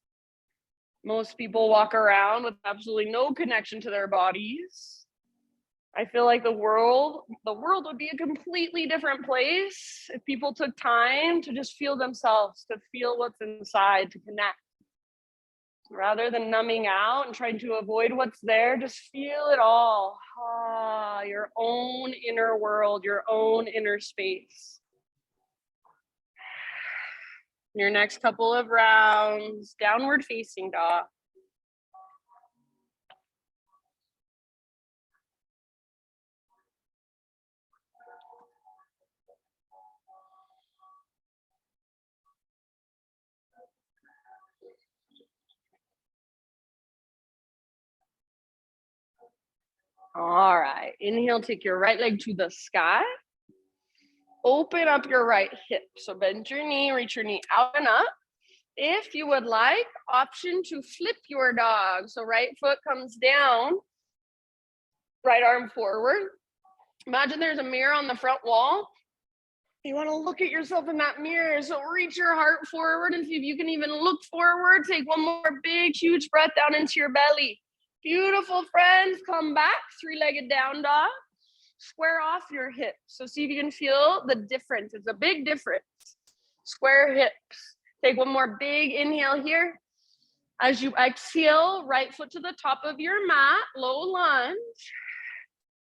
Most people walk around with absolutely no connection to their bodies. I feel like the world would be a completely different place if people took time to just feel themselves, to feel what's inside, to connect. Rather than numbing out and trying to avoid what's there, just feel it all. Your own inner world, your own inner space. Your next couple of rounds, downward facing dog. All right, inhale, take your right leg to the sky. Open up your right hip. So bend your knee, reach your knee out and up. If you would like, option to flip your dog. So right foot comes down, right arm forward. Imagine there's a mirror on the front wall. You want to look at yourself in that mirror. So reach your heart forward and see if you can even look forward. Take one more big, huge breath down into your belly. Beautiful, friends. Come back, 3-legged down dog. Square off your hips. So see if you can feel the difference. It's a big difference. Square hips. Take one more big inhale here. As you exhale, right foot to the top of your mat, low lunge.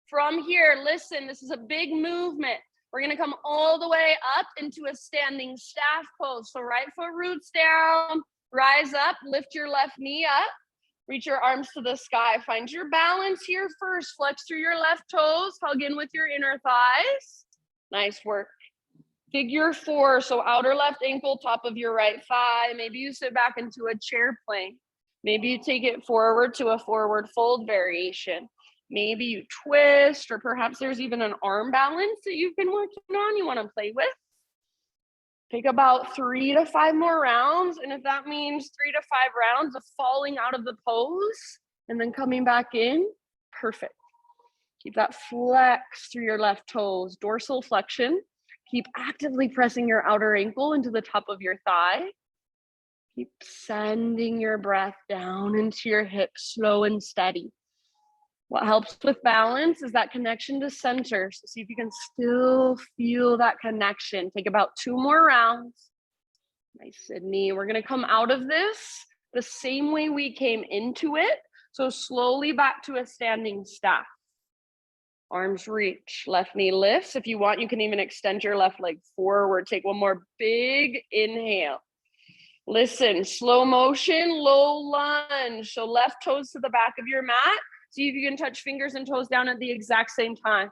From here, listen, this is a big movement. We're gonna come all the way up into a standing staff pose. So right foot roots down, rise up, lift your left knee up, reach your arms to the sky. Find your balance here first. Flex through your left toes, hug in with your inner thighs. Nice work. Figure 4, so outer left ankle, top of your right thigh. Maybe you sit back into a chair plank. Maybe you take it forward to a forward fold variation. Maybe you twist, or perhaps there's even an arm balance that you've been working on you want to play with. Take about 3 to 5 more rounds. And if that means 3 to 5 rounds of falling out of the pose and then coming back in, perfect. Keep that flex through your left toes, dorsal flexion. Keep actively pressing your outer ankle into the top of your thigh. Keep sending your breath down into your hips, slow and steady. What helps with balance is that connection to center. So see if you can still feel that connection. Take about 2 more rounds. Nice, Sydney. We're gonna come out of this the same way we came into it. So slowly back to a standing staff. Arms reach, left knee lifts. If you want, you can even extend your left leg forward. Take one more big inhale. Listen, slow motion, low lunge. So left toes to the back of your mat. See if you can touch fingers and toes down at the exact same time.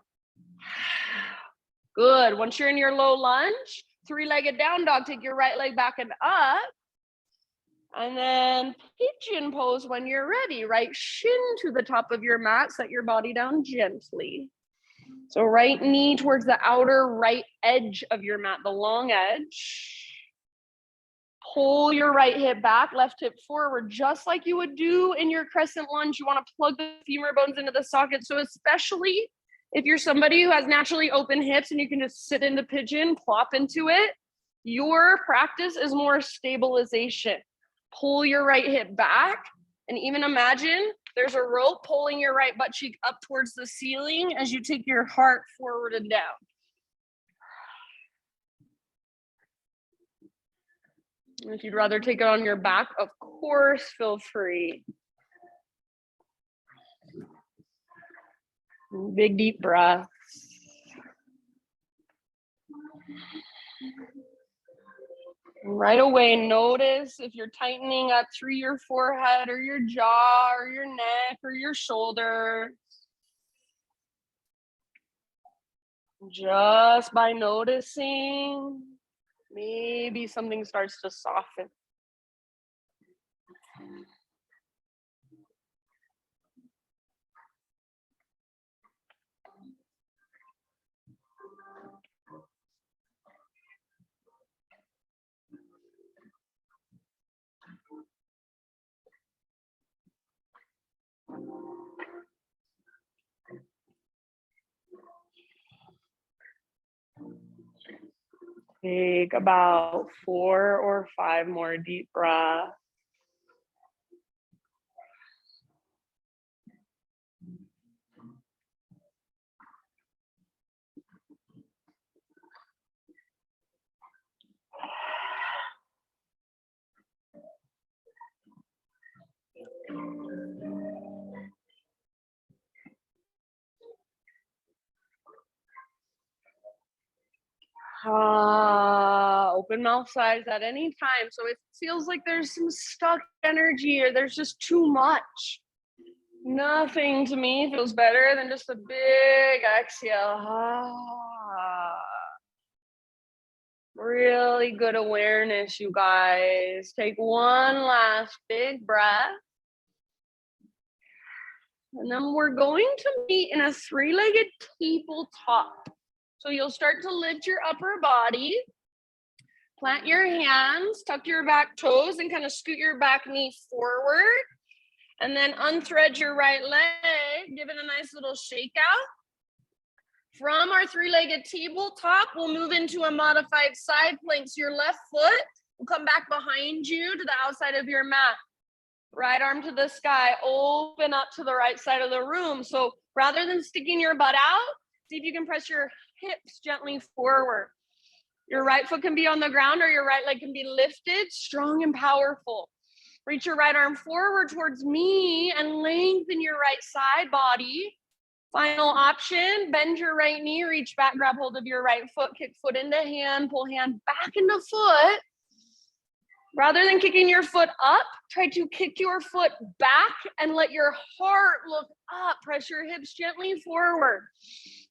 Good. Once you're in your low lunge, 3-legged down dog, take your right leg back and up. And then pigeon pose when you're ready. Right shin to the top of your mat. Set your body down gently. So right knee towards the outer right edge of your mat, the long edge. Pull your right hip back, left hip forward, just like you would do in your crescent lunge. You want to plug the femur bones into the socket. So especially if you're somebody who has naturally open hips and you can just sit into pigeon, plop into it, your practice is more stabilization. Pull your right hip back, and even imagine there's a rope pulling your right butt cheek up towards the ceiling as you take your heart forward and down. If you'd rather take it on your back, of course, feel free. Big deep breaths. Right away, notice if you're tightening up through your forehead or your jaw or your neck or your shoulder. Just by noticing, maybe something starts to soften. Take about 4 or 5 more deep breaths. Open mouth size at any time. So it feels like there's some stuck energy or there's just too much. Nothing to me feels better than just a big exhale. Really good awareness, you guys. Take one last big breath. And then we're going to meet in a 3-legged tabletop. So you'll start to lift your upper body, plant your hands, tuck your back toes, and kind of scoot your back knee forward. And then unthread your right leg, give it a nice little shake out. From our 3-legged tabletop, we'll move into a modified side plank. So your left foot will come back behind you to the outside of your mat. Right arm to the sky, open up to the right side of the room. So rather than sticking your butt out, see if you can press your hips gently forward. Your right foot can be on the ground or your right leg can be lifted, strong and powerful. Reach your right arm forward towards me and lengthen your right side body. Final option, bend your right knee, reach back, grab hold of your right foot, kick foot into hand, pull hand back into foot. Rather than kicking your foot up, try to kick your foot back and let your heart look up. Press your hips gently forward.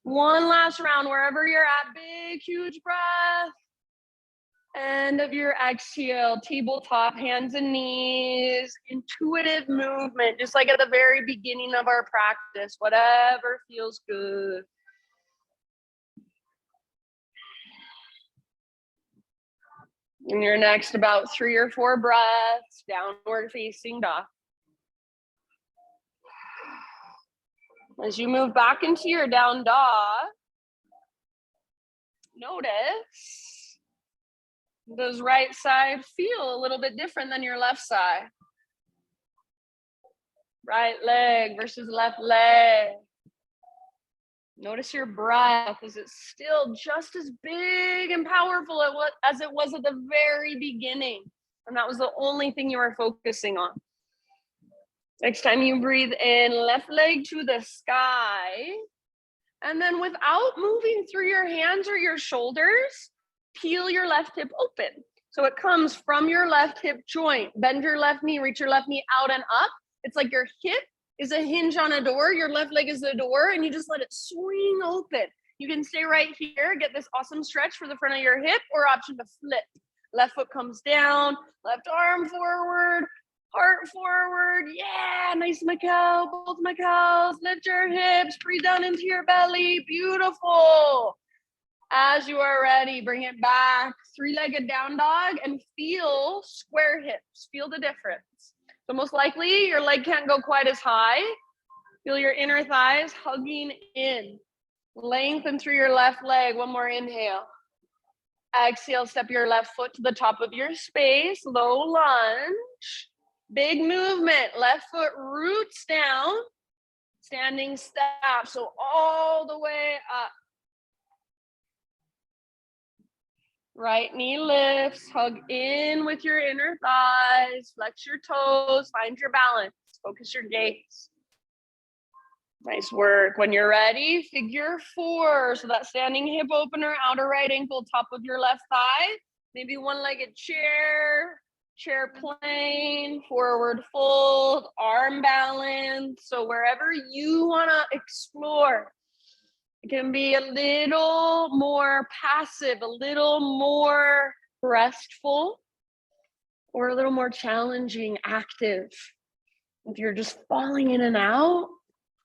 One last round, wherever you're at, big, huge breath. End of your exhale, tabletop, hands and knees, intuitive movement, just like at the very beginning of our practice, whatever feels good. In your next about 3 or 4 breaths, downward facing dog. As you move back into your down dog, Notice, does right side feel a little bit different than your left side? Right leg versus left leg. Notice your breath. Is it still just as big and powerful as it was at the very beginning? And that was the only thing you were focusing on. Next time you breathe in, left leg to the sky. And then without moving through your hands or your shoulders, peel your left hip open. So it comes from your left hip joint. Bend your left knee, reach your left knee out and up. It's like your hip is a hinge on a door. Your left leg is the door, and you just let it swing open. You can stay right here, get this awesome stretch for the front of your hip, or option to flip. Left foot comes down, left arm forward, heart forward. Yeah, nice Mikkel, both Mikkels. Lift your hips, breathe down into your belly. Beautiful. As you are ready, bring it back. Three-legged down dog and feel square hips. Feel the difference. So most likely your leg can't go quite as high. Feel your inner thighs hugging in. Lengthen through your left leg. One more inhale. Exhale, step your left foot to the top of your space. Low lunge. Big movement. Left foot roots down. Standing staff. So all the way up. Right knee lifts, hug in with your inner thighs, flex your toes, find your balance, focus your gaze. Nice work. When you're ready, figure four. So that standing hip opener, outer right ankle, top of your left thigh, maybe one-legged chair, chair plane, forward fold, arm balance. So wherever you wanna explore. It can be a little more passive, a little more restful, or a little more challenging, active. If you're just falling in and out,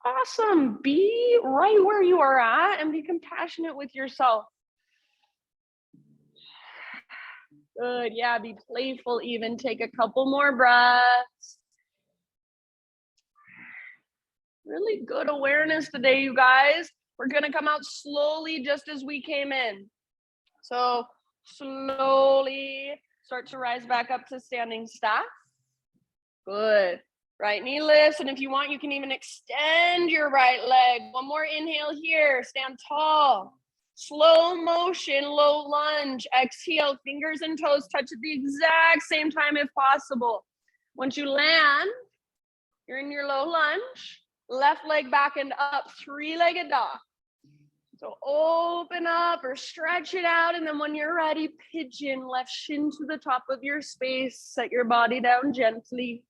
awesome. Be right where you are at and be compassionate with yourself. Good. Yeah, be playful even. Take a couple more breaths. Really good awareness today, you guys. We're going to come out slowly just as we came in. So slowly start to rise back up to standing staff. Good. Right knee lifts. And if you want, you can even extend your right leg. One more inhale here. Stand tall. Slow motion, low lunge. Exhale, fingers and toes touch at the exact same time if possible. Once you land, you're in your low lunge. Left leg back and up, three-legged dog. So open up or stretch it out. And then when you're ready, pigeon, left shin to the top of your space. Set your body down gently.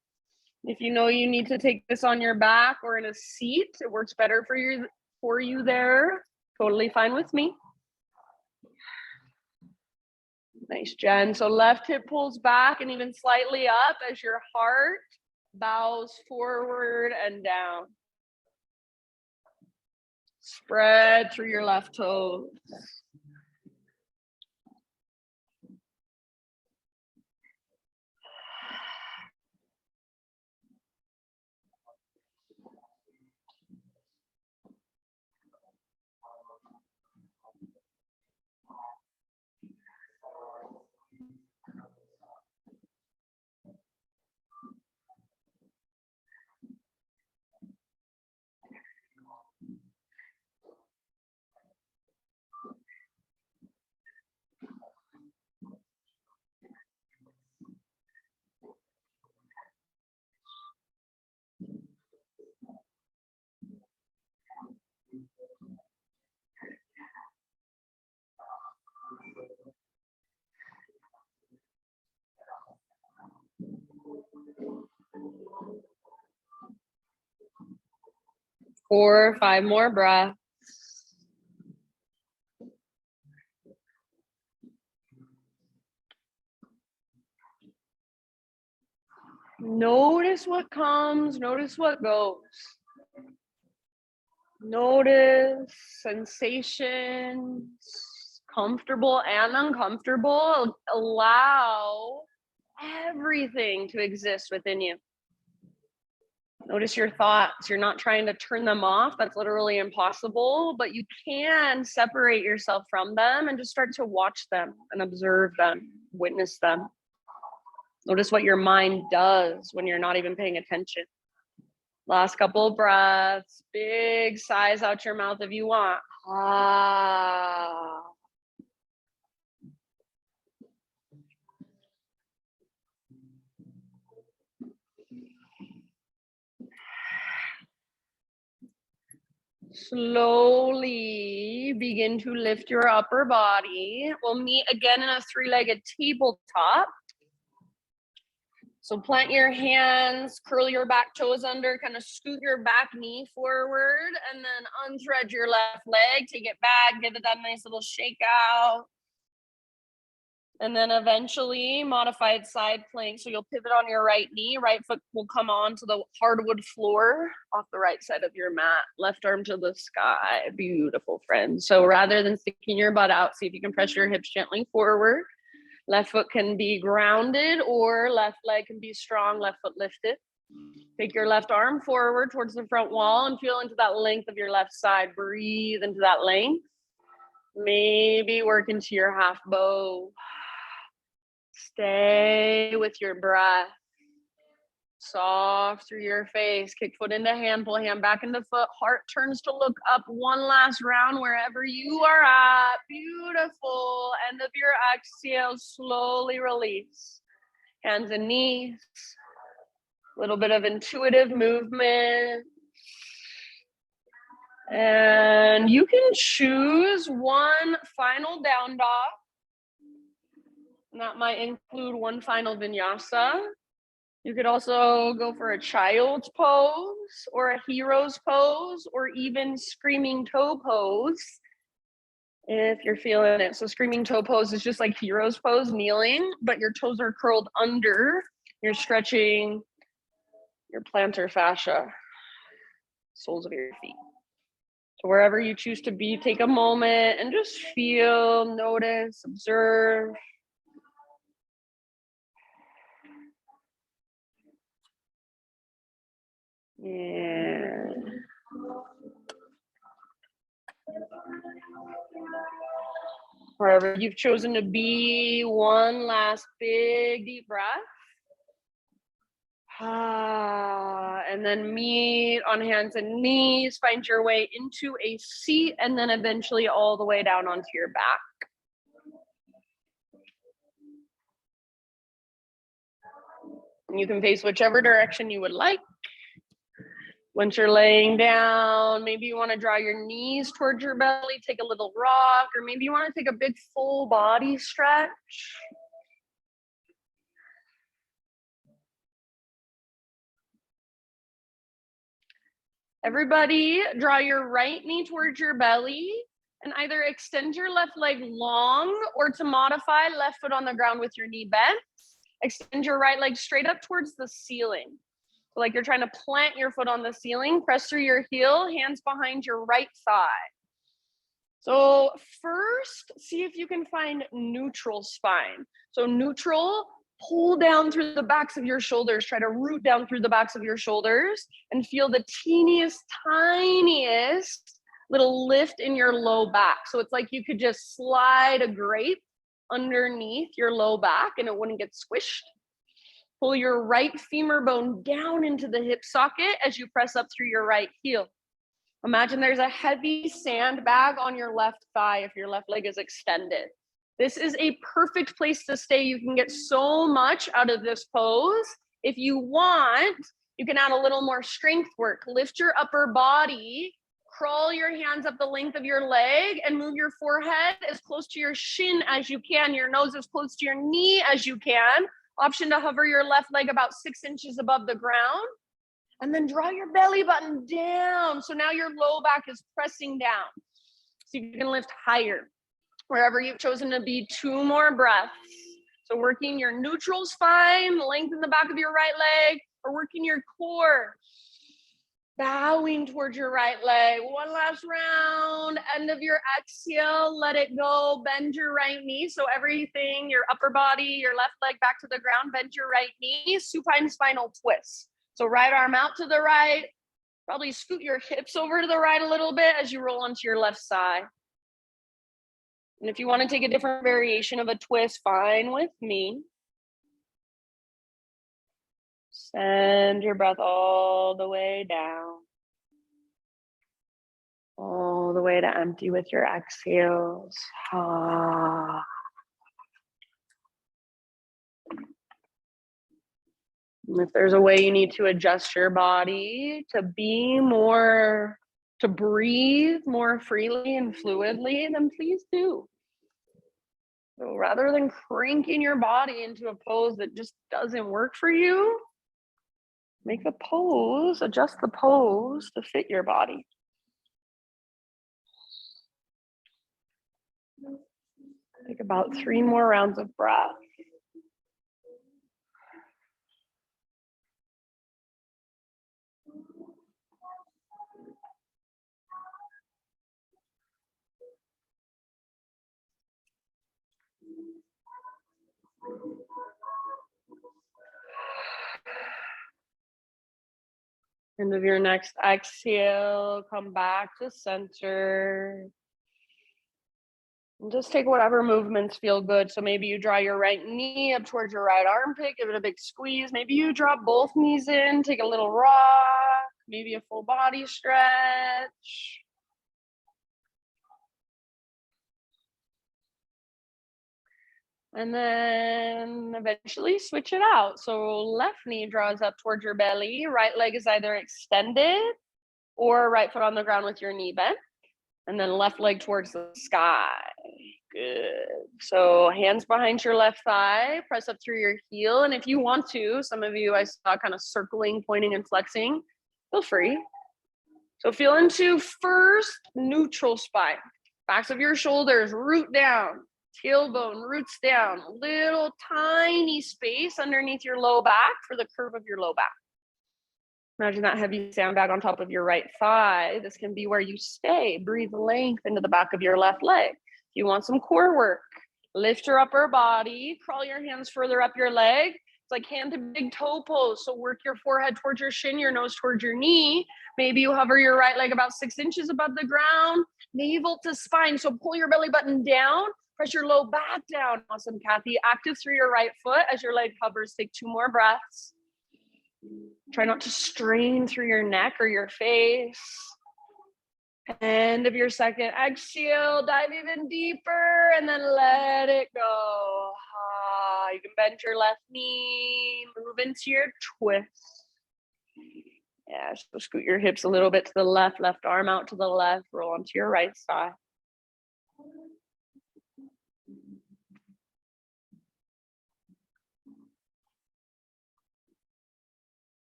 If you know you need to take this on your back or in a seat, it works better for you there. Totally fine with me. Nice, Jen. So left hip pulls back and even slightly up as your heart bows forward and down. Spread through your left toes. Four or five more breaths. Notice what comes, notice what goes. Notice sensations, comfortable and uncomfortable. Allow everything to exist within you. Notice your thoughts. You're not trying to turn them off. That's literally impossible, but you can separate yourself from them and just start to watch them and observe them, witness them. Notice what your mind does when you're not even paying attention. Last couple of breaths, big sighs out your mouth if you want. Ah. Slowly begin to lift your upper body. We'll meet again in a three-legged tabletop. So plant your hands, curl your back toes under, kind of scoot your back knee forward, and then unthread your left leg. Take it back, give it that nice little shake out. And then eventually modified side plank. So you'll pivot on your right knee, right foot will come on to the hardwood floor off the right side of your mat, left arm to the sky. Beautiful, friends. So rather than sticking your butt out, see if you can press your hips gently forward. Left foot can be grounded or left leg can be strong, left foot lifted. Take your left arm forward towards the front wall and feel into that length of your left side. Breathe into that length. Maybe work into your half bow. Stay with your breath. Soft through your face. Kick foot into hand, pull hand back into foot. Heart turns to look up one last round wherever you are at. Beautiful. End of your exhale, slowly release. Hands and knees. A little bit of intuitive movement. And you can choose one final down dog. And that might include one final vinyasa. You could also go for a child's pose or a hero's pose or even screaming toe pose if you're feeling it. So screaming toe pose is just like hero's pose, kneeling, but your toes are curled under. You're stretching your plantar fascia, soles of your feet. So wherever you choose to be, take a moment and just feel, notice, observe. Yeah. Wherever you've chosen to be, one last big deep breath. And then meet on hands and knees, find your way into a seat, and then eventually all the way down onto your back. And you can face whichever direction you would like. Once you're laying down, maybe you want to draw your knees towards your belly, take a little rock, or maybe you want to take a big full body stretch. Everybody, draw your right knee towards your belly and either extend your left leg long or to modify, left foot on the ground with your knee bent. Extend your right leg straight up towards the ceiling. So like you're trying to plant your foot on the ceiling, press through your heel, hands behind your right thigh. So first, see if you can find neutral spine. So neutral, pull down through the backs of your shoulders, try to root down through the backs of your shoulders and feel the teeniest, tiniest little lift in your low back. So it's like you could just slide a grape underneath your low back and it wouldn't get squished. Pull your right femur bone down into the hip socket as you press up through your right heel. Imagine there's a heavy sandbag on your left thigh if your left leg is extended. This is a perfect place to stay. You can get so much out of this pose. If you want, you can add a little more strength work. Lift your upper body, crawl your hands up the length of your leg and move your forehead as close to your shin as you can, your nose as close to your knee as you can. Option to hover your left leg about 6 inches above the ground. And then draw your belly button down. So now your low back is pressing down. So you can lift higher. Wherever you've chosen to be, 2 more breaths. So working your neutral spine, lengthen the back of your right leg, or working your core. Bowing towards your right leg. One last round. End of your exhale, let it go. Bend your right knee. So everything, your upper body, your left leg back to the ground, bend your right knee. Supine spinal twist. So right arm out to the right, probably scoot your hips over to the right a little bit as you roll onto your left side. And if you want to take a different variation of a twist, fine with me. Send your breath all the way down. All the way to empty with your exhales. Ah. And if there's a way you need to adjust your body to be more, to breathe more freely and fluidly, then please do. So rather than cranking your body into a pose that just doesn't work for you, make the pose, adjust the pose to fit your body. Take about 3 more rounds of breath. End of your next exhale, come back to center. And just take whatever movements feel good. So maybe you draw your right knee up towards your right armpit, give it a big squeeze. Maybe you drop both knees in, take a little rock, maybe a full body stretch. And then eventually switch it out. So left knee draws up towards your belly, right leg is either extended or right foot on the ground with your knee bent. And then left leg towards the sky. Good. So hands behind your left thigh, press up through your heel. And if you want to, some of you I saw kind of circling, pointing, and flexing, feel free. So feel into first neutral spine. Backs of your shoulders root down. Tailbone roots down. Little tiny space underneath your low back for the curve of your low back. Imagine that heavy sandbag on top of your right thigh. This can be where you stay. Breathe length into the back of your left leg. If you want some core work, lift your upper body, crawl your hands further up your leg. It's like hand to big toe pose. So work your forehead towards your shin, your nose towards your knee. Maybe you hover your right leg about 6 inches above the ground. Navel to spine. So pull your belly button down. Press your low back down. Awesome, Kathy. Active through your right foot as your leg hovers. Take 2 more breaths. Try not to strain through your neck or your face. End of your second exhale, dive even deeper and then let it go. You can bend your left knee, move into your twist. Yeah, so scoot your hips a little bit to the left, left arm out to the left, roll onto your right side.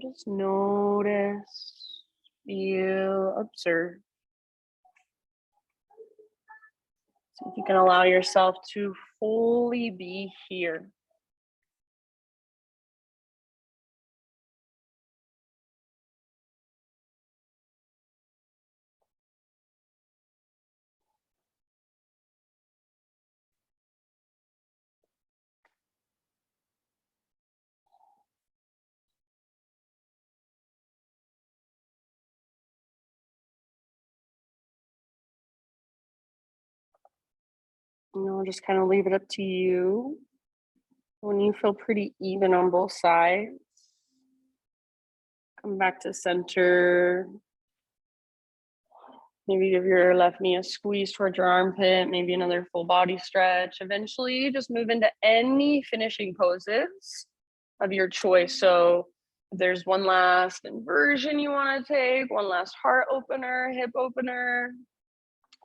Just notice, feel, observe. See if you can allow yourself to fully be here. And I'll just kind of leave it up to you. When you feel pretty even on both sides, come back to center. Maybe give your left knee a squeeze towards your armpit, maybe another full body stretch. Eventually, just move into any finishing poses of your choice. So if there's one last inversion you want to take, one last heart opener, hip opener.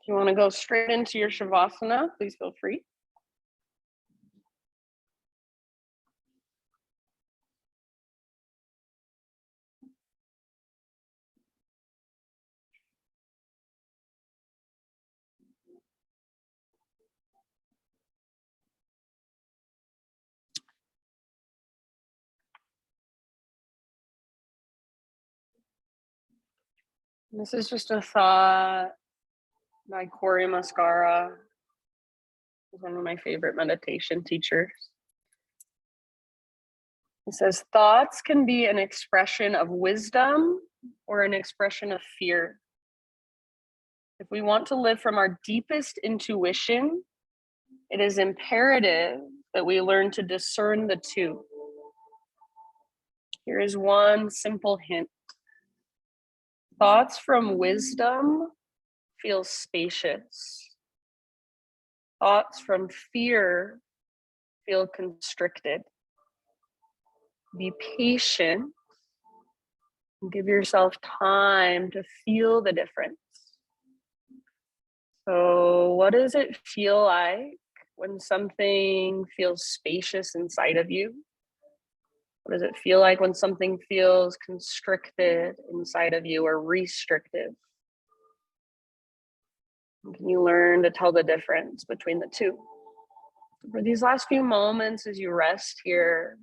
If you want to go straight into your Shavasana, please feel free. This is just a thought by Cory Muscara, who's one of my favorite meditation teachers. It says thoughts can be an expression of wisdom or an expression of fear. If we want to live from our deepest intuition, it is imperative that we learn to discern the two. Here is one simple hint. Thoughts from wisdom feel spacious. Thoughts from fear feel constricted. Be patient and give yourself time to feel the difference. So, what does it feel like when something feels spacious inside of you? What does it feel like when something feels constricted inside of you or restricted? Can you learn to tell the difference between the two? For these last few moments as you rest here,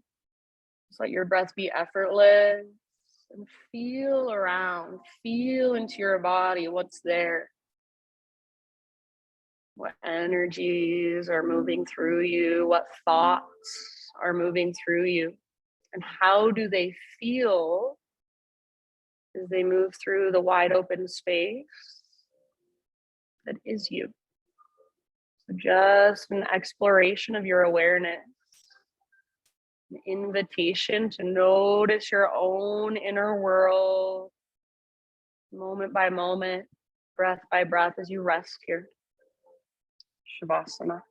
just let your breath be effortless and feel around, feel into your body what's there. What energies are moving through you, what thoughts are moving through you, and how do they feel as they move through the wide open space that is you. So just an exploration of your awareness, an invitation to notice your own inner world, moment by moment, breath by breath as you rest here. Shavasana.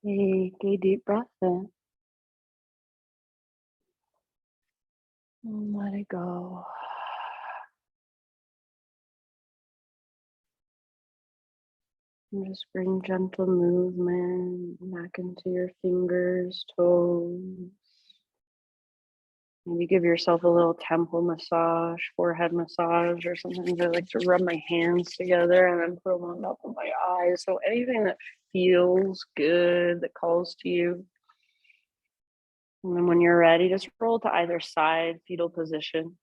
Take a deep breath in. And let it go. And just bring gentle movement back into your fingers, toes. Maybe give yourself a little temple massage, forehead massage, or sometimes I like to rub my hands together and then put them on top of my eyes. So anything that feels good, that calls to you. And then when you're ready, just roll to either side, fetal position.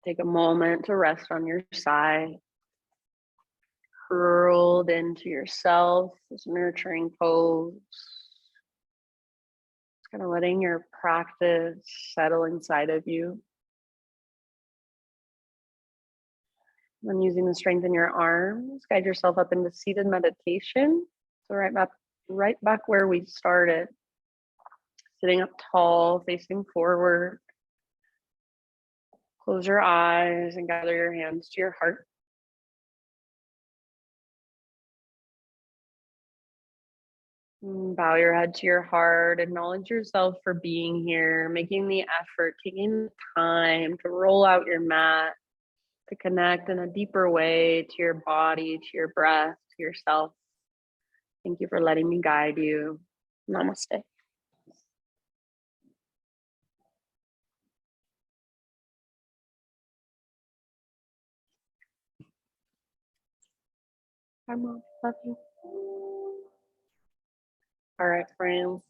Take a moment to rest on your side. Curled into yourself, this nurturing pose. Just kind of letting your practice settle inside of you. Then using the strength in your arms, guide yourself up into seated meditation. So right back where we started. Sitting up tall, facing forward. Close your eyes and gather your hands to your heart. Bow your head to your heart. Acknowledge yourself for being here, making the effort, taking the time to roll out your mat, to connect in a deeper way to your body, to your breath, to yourself. Thank you for letting me guide you. Namaste. Bye, Mom. Love you. All right, friends.